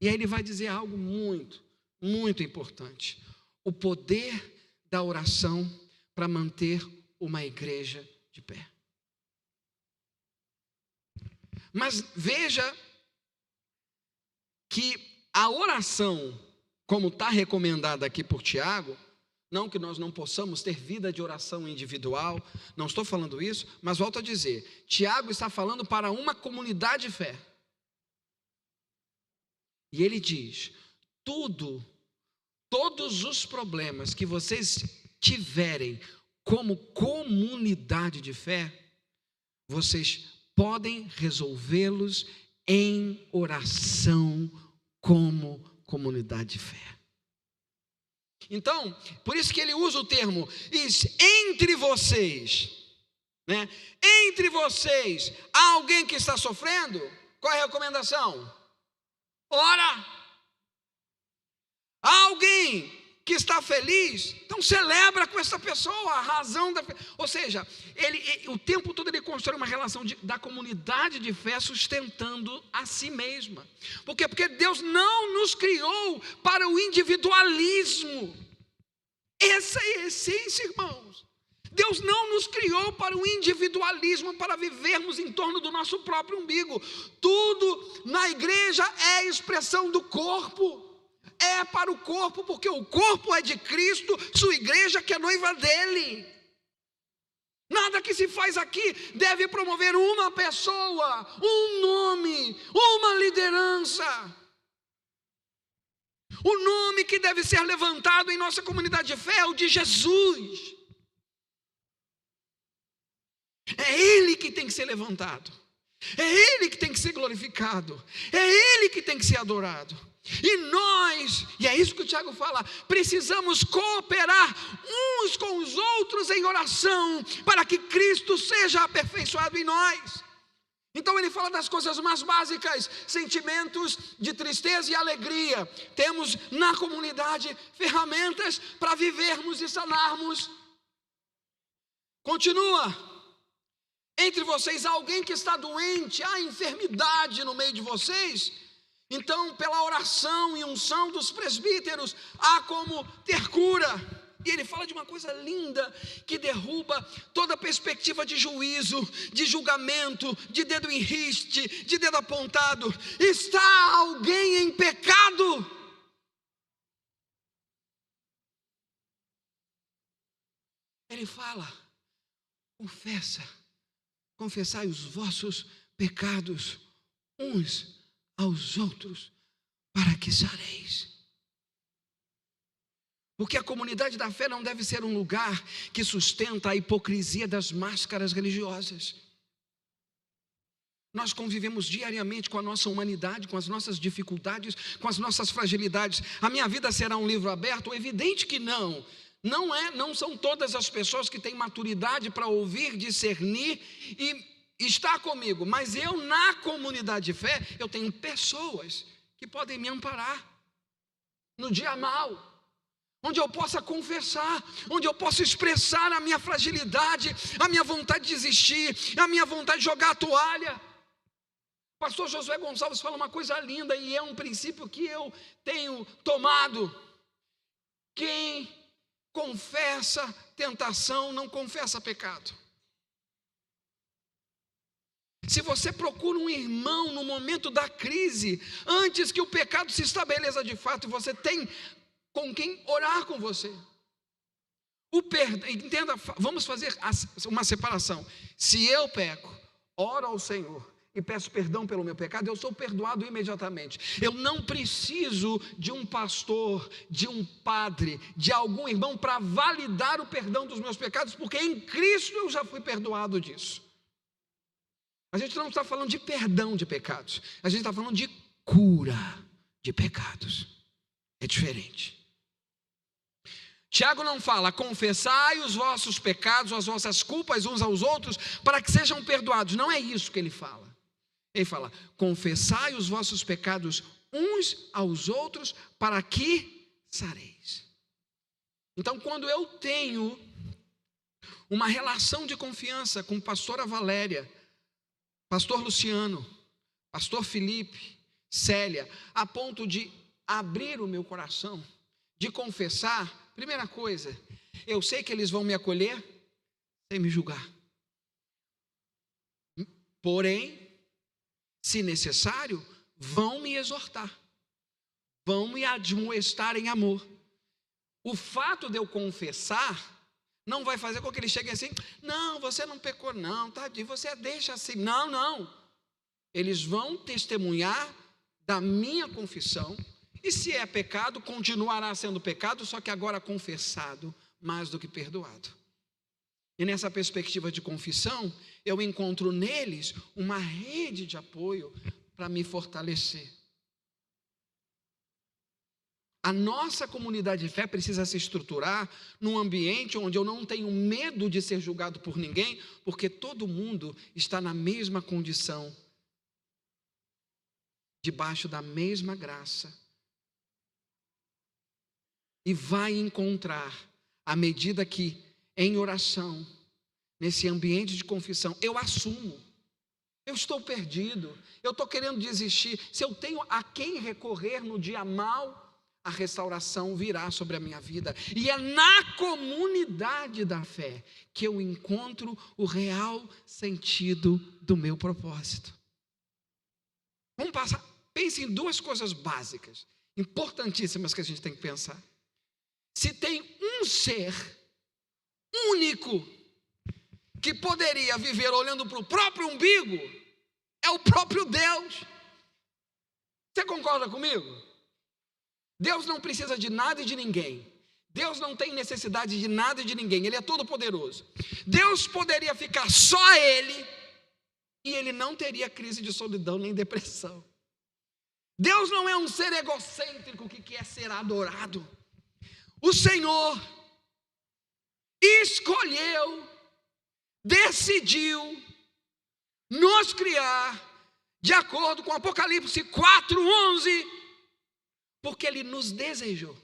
e aí ele vai dizer algo muito, muito importante: o poder da oração para manter uma igreja de pé. Mas veja que a oração, como está recomendada aqui por Tiago, não que nós não possamos ter vida de oração individual, não estou falando isso, mas volto a dizer, Tiago está falando para uma comunidade de fé. E ele diz: todos os problemas que vocês tiverem como comunidade de fé, vocês podem resolvê-los em oração como comunidade de fé. Então, por isso que ele usa o termo entre vocês, né? Entre vocês, há alguém que está sofrendo? Qual é a recomendação? Ora. Há alguém que está feliz? Então celebra com essa pessoa a razão da fé. Ou seja, ele o tempo todo ele constrói uma relação da comunidade de fé sustentando a si mesma. Por quê? Porque Deus não nos criou para o individualismo. Essa é a essência, irmãos. Deus não nos criou para o individualismo, para vivermos em torno do nosso próprio umbigo. Tudo na igreja é expressão do corpo. É para o corpo, porque o corpo é de Cristo, sua igreja que é noiva dele. Nada que se faz aqui deve promover uma pessoa, um nome, uma liderança. O nome que deve ser levantado em nossa comunidade de fé é o de Jesus. É Ele que tem que ser levantado, é Ele que tem que ser glorificado, é Ele que tem que ser adorado. E nós, e é isso que o Tiago fala, precisamos cooperar uns com os outros em oração, para que Cristo seja aperfeiçoado em nós. Então ele fala das coisas mais básicas, sentimentos de tristeza e alegria. Temos na comunidade ferramentas para vivermos e sanarmos. Continua. Entre vocês há alguém que está doente, há enfermidade no meio de vocês. Então, pela oração e unção dos presbíteros, há como ter cura. E ele fala de uma coisa linda, que derruba toda perspectiva de juízo, de julgamento, de dedo em riste, de dedo apontado. Está alguém em pecado? Ele fala, confessai os vossos pecados uns aos outros, para que sareis. Porque a comunidade da fé não deve ser um lugar que sustenta a hipocrisia das máscaras religiosas. Nós convivemos diariamente com a nossa humanidade, com as nossas dificuldades, com as nossas fragilidades. A minha vida será um livro aberto? Evidente que não. Não são todas as pessoas que têm maturidade para ouvir, discernir e estar comigo. Mas eu, na comunidade de fé, eu tenho pessoas que podem me amparar no dia mau, onde eu possa confessar, onde eu possa expressar a minha fragilidade, a minha vontade de desistir, a minha vontade de jogar a toalha. Pastor Josué Gonçalves fala uma coisa linda, e é um princípio que eu tenho tomado. Quem confessa tentação não confessa pecado. Se você procura um irmão no momento da crise, antes que o pecado se estabeleça de fato, você tem com quem orar com você. Entenda, vamos fazer uma separação. Se eu peco, oro ao Senhor e peço perdão pelo meu pecado, eu sou perdoado imediatamente. Eu não preciso de um pastor, de um padre, de algum irmão para validar o perdão dos meus pecados, porque em Cristo eu já fui perdoado disso. A gente não está falando de perdão de pecados, a gente está falando de cura de pecados. É diferente. Tiago não fala, confessai os vossos pecados, as vossas culpas uns aos outros, para que sejam perdoados. Não é isso que ele fala. Ele fala, confessai os vossos pecados uns aos outros, para que sareis. Então, quando eu tenho uma relação de confiança com pastora Valéria, pastor Luciano, pastor Felipe, Célia, a ponto de abrir o meu coração, de confessar, primeira coisa, eu sei que eles vão me acolher sem me julgar. Porém, se necessário, vão me exortar, vão me admoestar em amor. O fato de eu confessar não vai fazer com que eles cheguem assim, não, você não pecou não, tadinho, você deixa assim. Não. Eles vão testemunhar da minha confissão, e se é pecado, continuará sendo pecado, só que agora confessado, mais do que perdoado. E nessa perspectiva de confissão, eu encontro neles uma rede de apoio para me fortalecer. A nossa comunidade de fé precisa se estruturar num ambiente onde eu não tenho medo de ser julgado por ninguém, porque todo mundo está na mesma condição, debaixo da mesma graça. E vai encontrar, à medida que, em oração, nesse ambiente de confissão, eu assumo, eu estou perdido, eu estou querendo desistir. Se eu tenho a quem recorrer no dia mau, a restauração virá sobre a minha vida. E é na comunidade da fé que eu encontro o real sentido do meu propósito. Vamos passar, pense em duas coisas básicas, importantíssimas que a gente tem que pensar. Se tem um ser único que poderia viver olhando para o próprio umbigo, é o próprio Deus. Você concorda comigo? Deus não precisa de nada e de ninguém. Deus não tem necessidade de nada e de ninguém. Ele é todo poderoso. Deus poderia ficar só Ele, e Ele não teria crise de solidão nem depressão. Deus não é um ser egocêntrico que quer ser adorado. O Senhor escolheu, decidiu nos criar de acordo com Apocalipse 4:11, porque Ele nos desejou.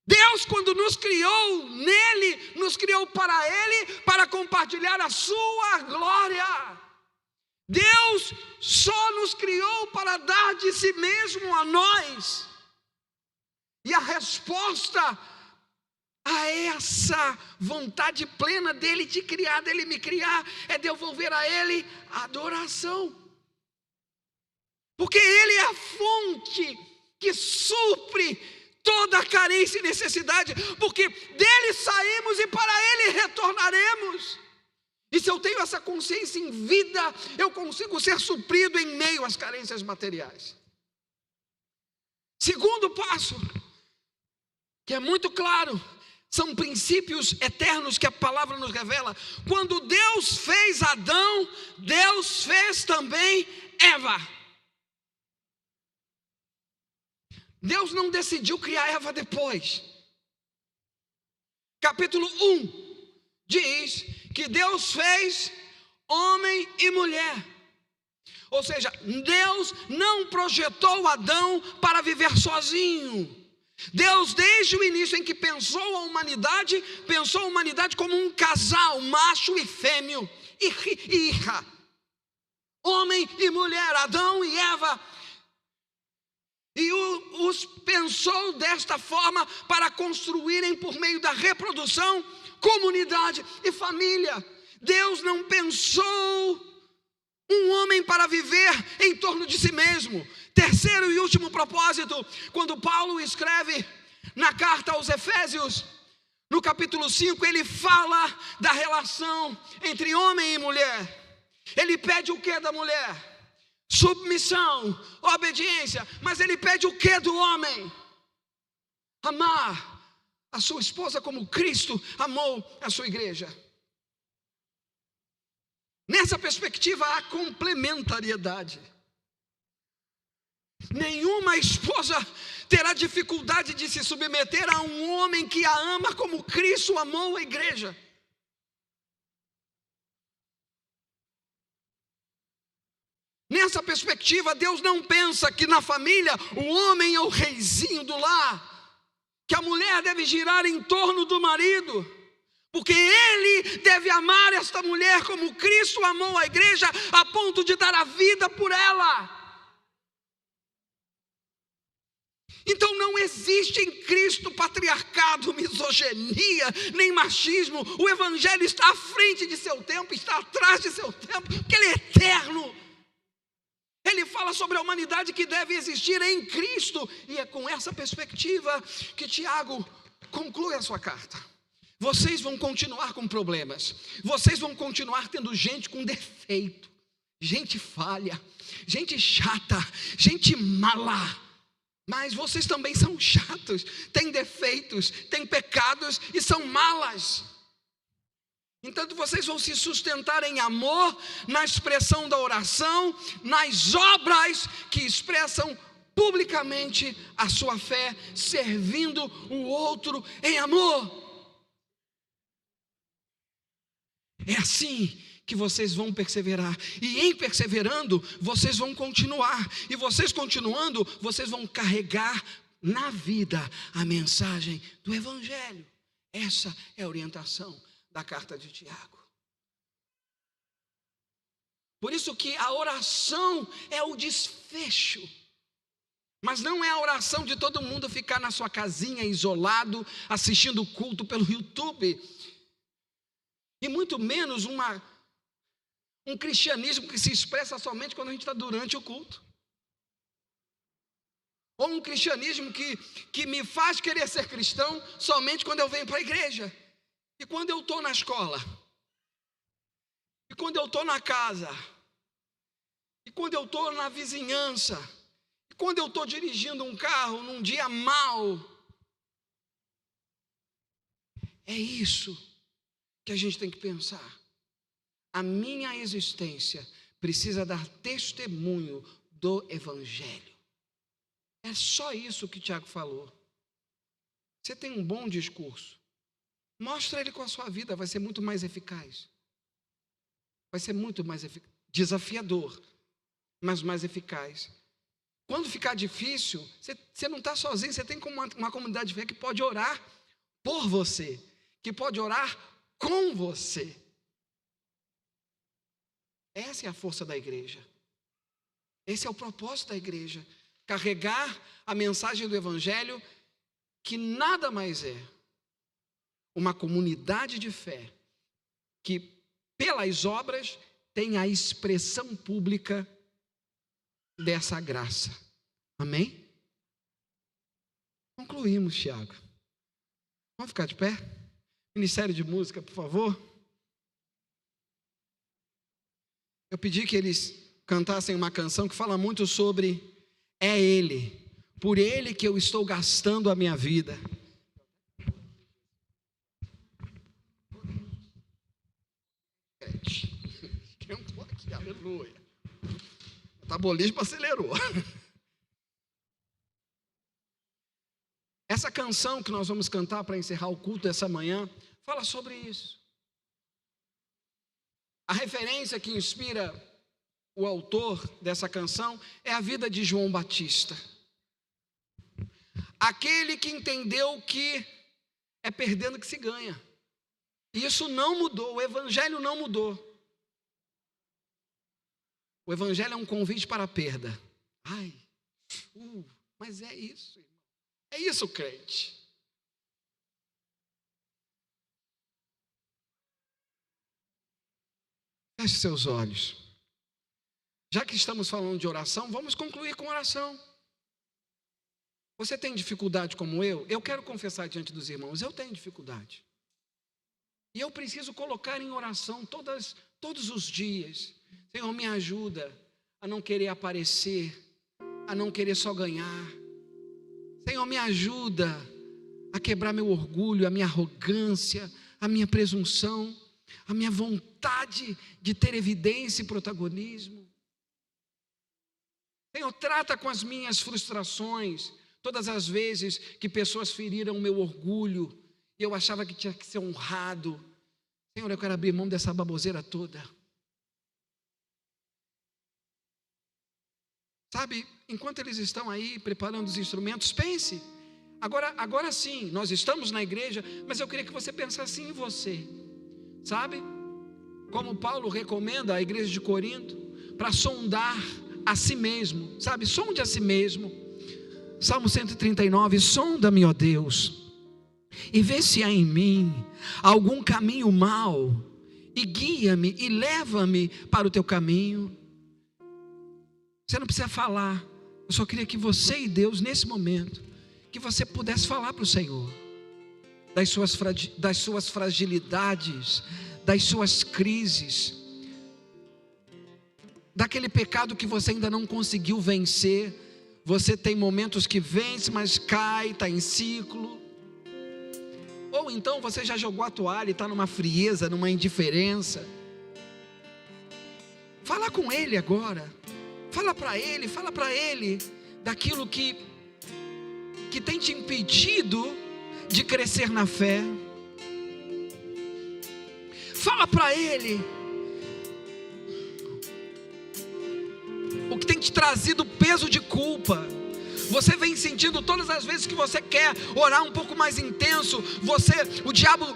Deus, quando nos criou nele, nos criou para Ele, para compartilhar a sua glória. Deus só nos criou para dar de si mesmo a nós. E a resposta a essa vontade plena dele de criar, dele me criar, é devolver a Ele a adoração. Porque Ele é a fonte que supre toda a carência e necessidade, porque dele saímos e para Ele retornaremos. E se eu tenho essa consciência em vida, eu consigo ser suprido em meio às carências materiais. Segundo passo, que é muito claro, são princípios eternos que a palavra nos revela. Quando Deus fez Adão, Deus fez também Eva. Deus não decidiu criar Eva depois. Capítulo 1 diz que Deus fez homem e mulher. Ou seja, Deus não projetou Adão para viver sozinho. Deus, desde o início em que pensou a humanidade como um casal, macho e fêmeo, homem e mulher, Adão e Eva. E os pensou desta forma para construírem por meio da reprodução, comunidade e família. Deus não pensou um homem para viver em torno de si mesmo. Terceiro e último propósito, quando Paulo escreve na carta aos Efésios, no capítulo 5, ele fala da relação entre homem e mulher. Ele pede o que da mulher? Submissão, obediência. Mas ele pede o que do homem? Amar a sua esposa como Cristo amou a sua igreja. Nessa perspectiva há complementariedade. Nenhuma esposa terá dificuldade de se submeter a um homem que a ama como Cristo amou a igreja. Nessa perspectiva, Deus não pensa que na família o homem é o reizinho do lar, que a mulher deve girar em torno do marido, porque ele deve amar esta mulher como Cristo amou a igreja, a ponto de dar a vida por ela. Então não existe em Cristo patriarcado, misoginia, nem machismo. O evangelho está à frente de seu tempo, está atrás de seu tempo, porque ele é eterno. Ele fala sobre a humanidade que deve existir em Cristo. E é com essa perspectiva que Tiago conclui a sua carta. Vocês vão continuar com problemas. Vocês vão continuar tendo gente com defeito, gente falha, gente chata, gente mala. Mas vocês também são chatos, têm defeitos, têm pecados e são malas. Então vocês vão se sustentar em amor, na expressão da oração, nas obras que expressam publicamente a sua fé, servindo o outro em amor. É assim que vocês vão perseverar, e em perseverando, vocês vão continuar, e vocês continuando, vocês vão carregar na vida a mensagem do evangelho. Essa é a orientação da carta de Tiago. Por isso que a oração é o desfecho, mas não é a oração de todo mundo ficar na sua casinha isolado, assistindo o culto pelo YouTube, e muito menos um cristianismo que se expressa somente quando a gente está durante o culto, ou um cristianismo que me faz querer ser cristão somente quando eu venho para a igreja. E quando eu estou na escola, e quando eu estou na casa, e quando eu estou na vizinhança, e quando eu estou dirigindo um carro num dia mau, é isso que a gente tem que pensar. A minha existência precisa dar testemunho do evangelho. É só isso que Tiago falou. Você tem um bom discurso, mostra ele com a sua vida, vai ser muito mais eficaz. vai ser muito mais desafiador, mas mais eficaz. Quando ficar difícil, você não está sozinho, você tem uma comunidade de fé que pode orar por você, que pode orar com você. Essa é a força da igreja. Esse é o propósito da igreja. Carregar a mensagem do Evangelho, que nada mais é uma comunidade de fé, que pelas obras tem a expressão pública dessa graça. Amém? Concluímos, Tiago. Vamos ficar de pé? Ministério de música, por favor. Eu pedi que eles cantassem uma canção que fala muito sobre é Ele, por Ele que eu estou gastando a minha vida. Esquentou aqui, aleluia. O metabolismo acelerou. Essa canção que nós vamos cantar para encerrar o culto dessa manhã, fala sobre isso. A referência que inspira o autor dessa canção é a vida de João Batista. Aquele que entendeu que é perdendo que se ganha. E isso não mudou, o Evangelho não mudou. O Evangelho é um convite para a perda. Mas é isso, irmão. É isso, crente. Feche seus olhos. Já que estamos falando de oração, vamos concluir com oração. Você tem dificuldade como eu? Eu quero confessar diante dos irmãos, eu tenho dificuldade. E eu preciso colocar em oração todos os dias. Senhor, me ajuda a não querer aparecer, a não querer só ganhar. Senhor, me ajuda a quebrar meu orgulho, a minha arrogância, a minha presunção, a minha vontade de ter evidência e protagonismo. Senhor, trata com as minhas frustrações, todas as vezes que pessoas feriram o meu orgulho, e eu achava que tinha que ser honrado. Senhor, eu quero abrir mão dessa baboseira toda. Sabe, enquanto eles estão aí preparando os instrumentos, pense. Agora sim, nós estamos na igreja, mas eu queria que você pensasse em você. Sabe, como Paulo recomenda à igreja de Corinto, para sondar a si mesmo. Sabe, sonde a si mesmo. Salmo 139, sonda-me, ó Deus, e vê se há em mim algum caminho mau, e guia-me e leva-me para o teu caminho. Você não precisa falar, eu só queria que você e Deus, nesse momento, que você pudesse falar para o Senhor, das suas fragilidades, das suas crises, daquele pecado que você ainda não conseguiu vencer. Você tem momentos que vence, mas cai, está em ciclo. Ou então você já jogou a toalha e está numa frieza, numa indiferença. Fala com Ele agora. Fala para Ele daquilo que tem te impedido de crescer na fé. Fala para Ele o que tem te trazido peso de culpa. Você vem sentindo todas as vezes que você quer orar um pouco mais intenso, o diabo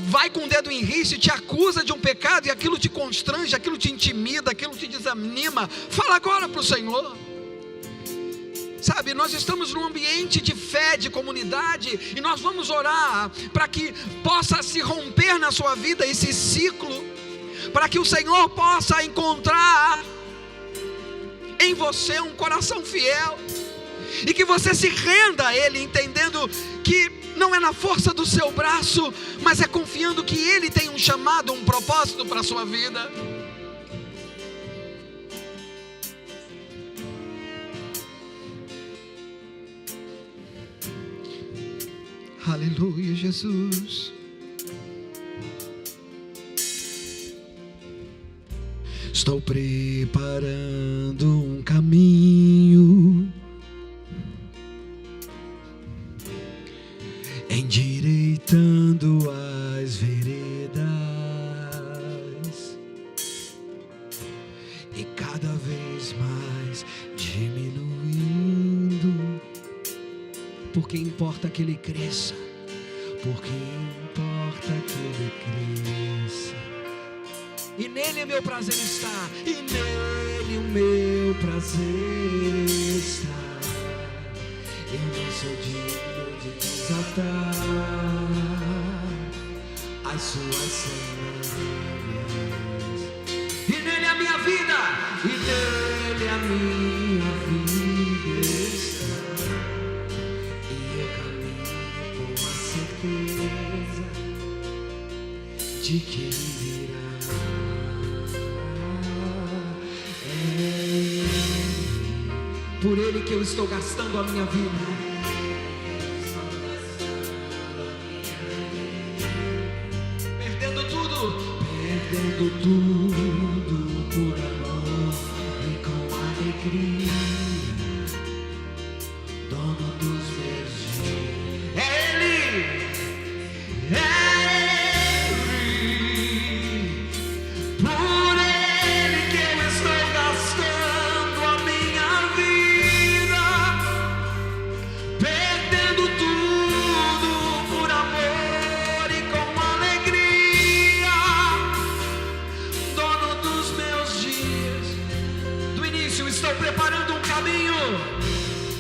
vai com o dedo em risco e te acusa de um pecado, e aquilo te constrange, aquilo te intimida, aquilo te desanima. Fala agora para o Senhor. Sabe, nós estamos num ambiente de fé, de comunidade, e nós vamos orar para que possa se romper na sua vida esse ciclo, para que o Senhor possa encontrar em você um coração fiel, e que você se renda a Ele, entendendo que não é na força do seu braço, mas é confiando que Ele tem um chamado, um propósito para a sua vida. Aleluia, Jesus. Estou preparando um caminho, endireitando as veredas, e cada vez mais diminuindo. Porque importa que Ele cresça, porque importa que Ele cresça. E nele meu prazer está, e nele o meu prazer está. Eu não sou digno de desatar as suas sandálias. E nele a minha vida, e nele a minha vida está. E eu caminho com a certeza de que Ele virá. Por Ele que eu estou gastando a minha vida. Perdendo tudo por amor e com alegria. Dono dos meus dias. É Ele. Por Ele que eu estou gastando a minha vida. Perdendo tudo por amor e com alegria. Dono dos meus dias. Do início estou preparando um caminho.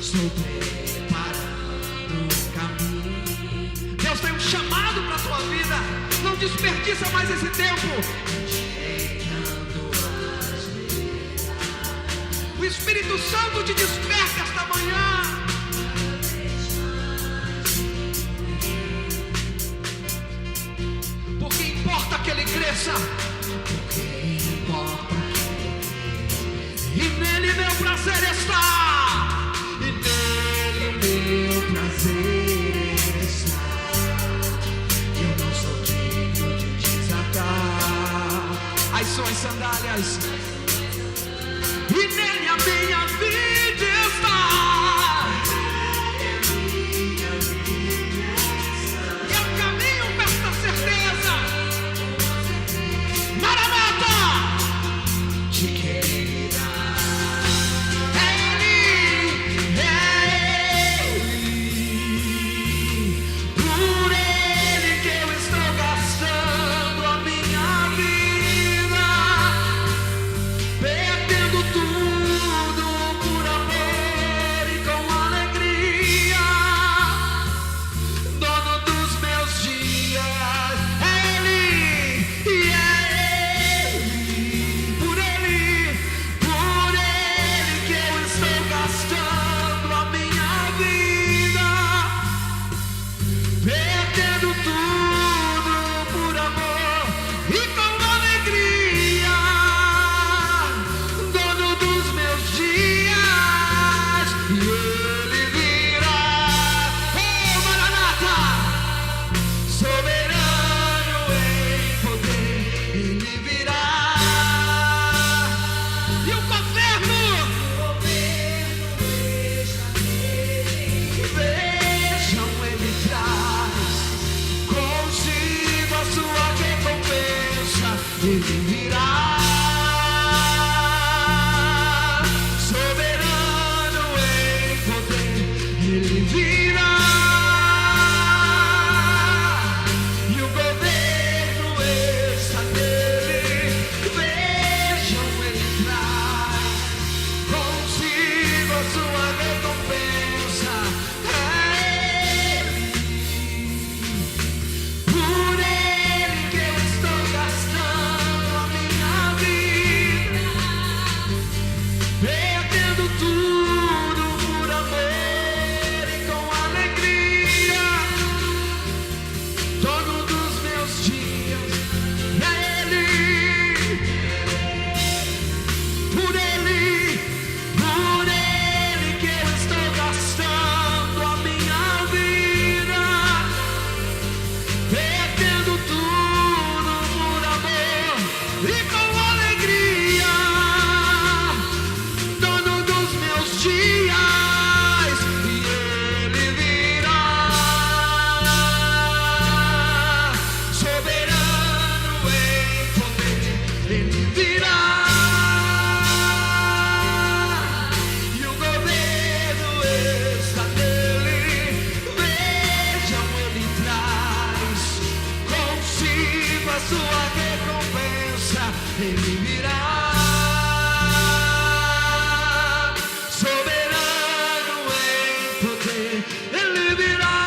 Estou preparando um caminho. Deus tem um chamado para a tua vida. Não desperdiça mais esse tempo. O Espírito Santo te desperta esta manhã. Porque importa que Ele cresça. Porque importa que Ele cresça. E nele meu prazer está. E nele meu prazer está. Eu não sou digno de desatar as suas sandálias. E nele a minha vida está. E eu caminho com esta certeza. Maranata! De que Ele irá. É Ele. Por Ele que eu estou gastando a minha vida. Perdendo tudo por amor e com alegria. Dono dos meus dias. É Ele. E é Ele. Por Ele que eu estou gastando a minha vida. Perdendo tudo por amor e com alegria. Dono dos meus dias. E Ele virá. Oh, Maranata! Soberano em poder. Ele virá. E o governo vejam, Ele traz consigo a sua recompensa. Ele virá. Soberano em poder. Ele virá. E o governo está nele. Vejam, Ele traz consigo a sua recompensa. É Ele. Por Ele que eu estou gastando a minha vida. Perdendo tudo por amor e com alegria. Dono dos meus dias. É Ele. Por Ele que eu estou gastando a minha vida. Perdendo tudo por amor e com alegria. Dono dos meus dias. E Ele virá. Soberano em poder. Ele virá. Ele virá, soberano em poder. Ele virá,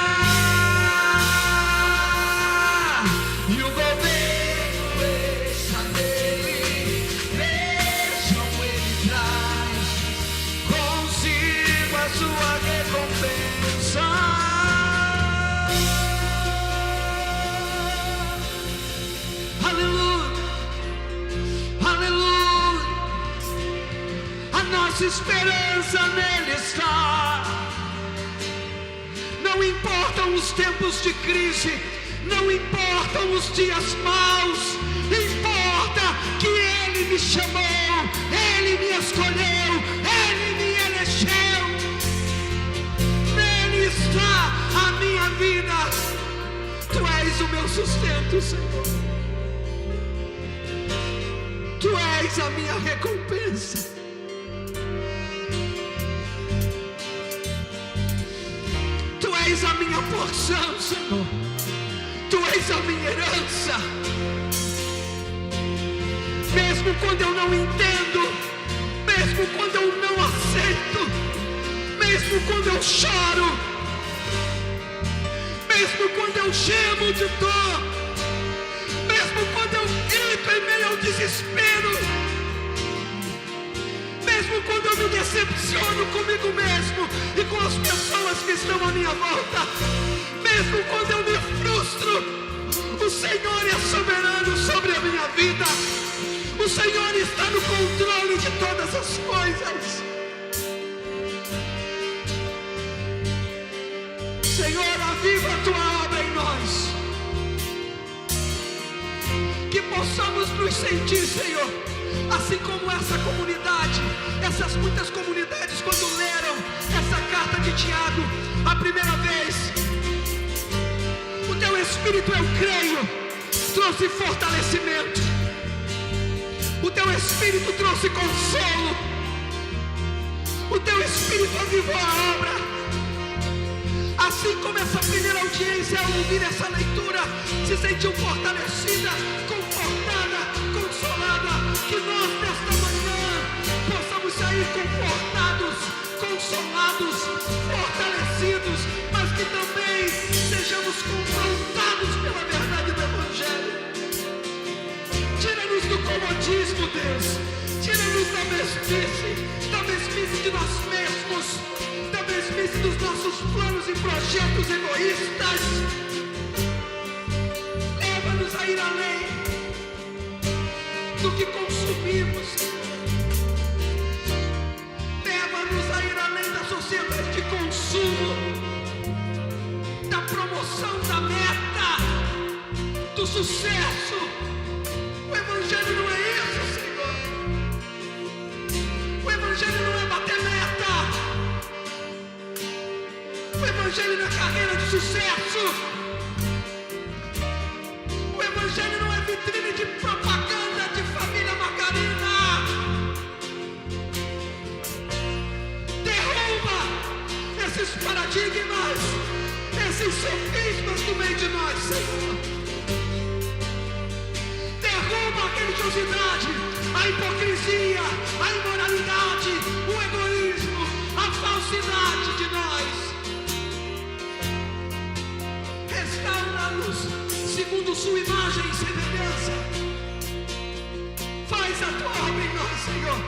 e o governo está nele. Vejam, ele traz consigo a sua recompensa. Aleluia, aleluia. A nossa esperança nele está. Não importam os tempos de crise, não importam os dias maus, importa que ele me chamou, ele me escolheu, ele me elegeu. Nele está a minha vida. Tu és o meu sustento, Senhor. Tu és a minha recompensa. Tu és a minha porção, Senhor. Tu és a minha herança. Mesmo quando eu não entendo, mesmo quando eu não aceito, mesmo quando eu choro, mesmo quando eu gemo de dor, mesmo quando eu grito em meio ao desespero, mesmo quando eu me decepciono comigo mesmo e com as pessoas que estão à minha volta, mesmo quando eu me frustro, o Senhor é soberano sobre a minha vida. O Senhor está no controle de todas as coisas. Senhor, aviva a tua obra em nós. Que possamos nos sentir, Senhor, assim como essa comunidade, essas muitas comunidades, quando leram essa carta de Tiago a primeira vez, o teu Espírito, eu creio, trouxe fortalecimento, o teu Espírito trouxe consolo, o teu Espírito avivou a obra. Assim como essa primeira audiência, ao ouvir essa leitura, se sentiu fortalecida, confortada, consolada, que nós nesta manhã possamos sair confortados, consolados, fortalecidos, mas que também sejamos confrontados pela verdade do Evangelho. Tira-nos do comodismo, Deus. Tira-nos da mesmice de nós mesmos, da mesmice dos nossos planos e projetos egoístas. Leva-nos a ir além do que consumimos. Leva-nos a ir além da sociedade de consumo, da promoção da meta, do sucesso. O Evangelho não é isso, Senhor. O Evangelho não é bater meta. O Evangelho não é carreira de sucesso. O Evangelho não é vitrine de propaganda de família margarina. Derruba esses paradigmas, esses sofismas do meio de nós, Senhor. Derruba a religiosidade, a hipocrisia, a imoralidade, o egoísmo, a falsidade de nós. Restaura-nos segundo sua imagem e semelhança. Faz a tua obra em nós, Senhor.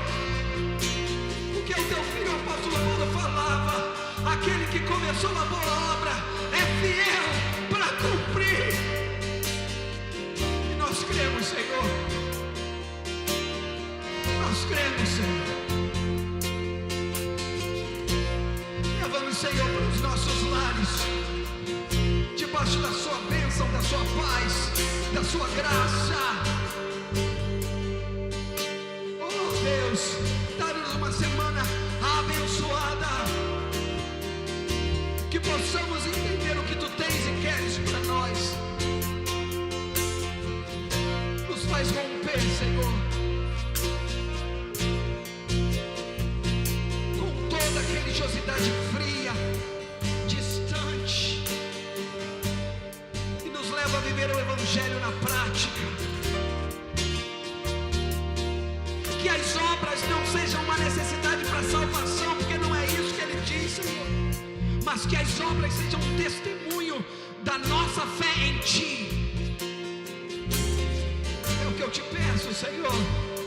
Porque o teu filho, o apóstolo Paulo, falava: aquele que começou a boa obra é fiel para cumprir. E nós cremos, Senhor. Nós cremos, Senhor. Leva-nos, Senhor, para os nossos lares, debaixo da sua bênção, da sua paz, da sua graça. Oh Deus, dá-nos uma semana abençoada, que possamos entender o que tu tens e queres para nós. Nos faz romper, Senhor, com toda a religiosidade fria, distante, e nos leva a viver o Evangelho na prática. mas que as obras sejam um testemunho da nossa fé em Ti. É o que eu te peço, Senhor,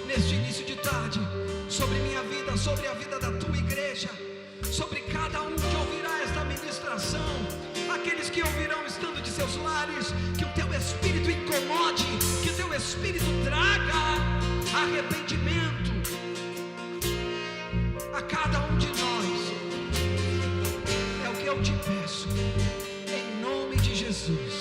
neste início de tarde, sobre minha vida, sobre a vida da Tua igreja, sobre cada um que ouvirá esta ministração, aqueles que ouvirão estando de seus lares. Que o Teu Espírito incomode, que o Teu Espírito traga arrependimento a cada um de nós. É o que eu te peço, em nome de Jesus.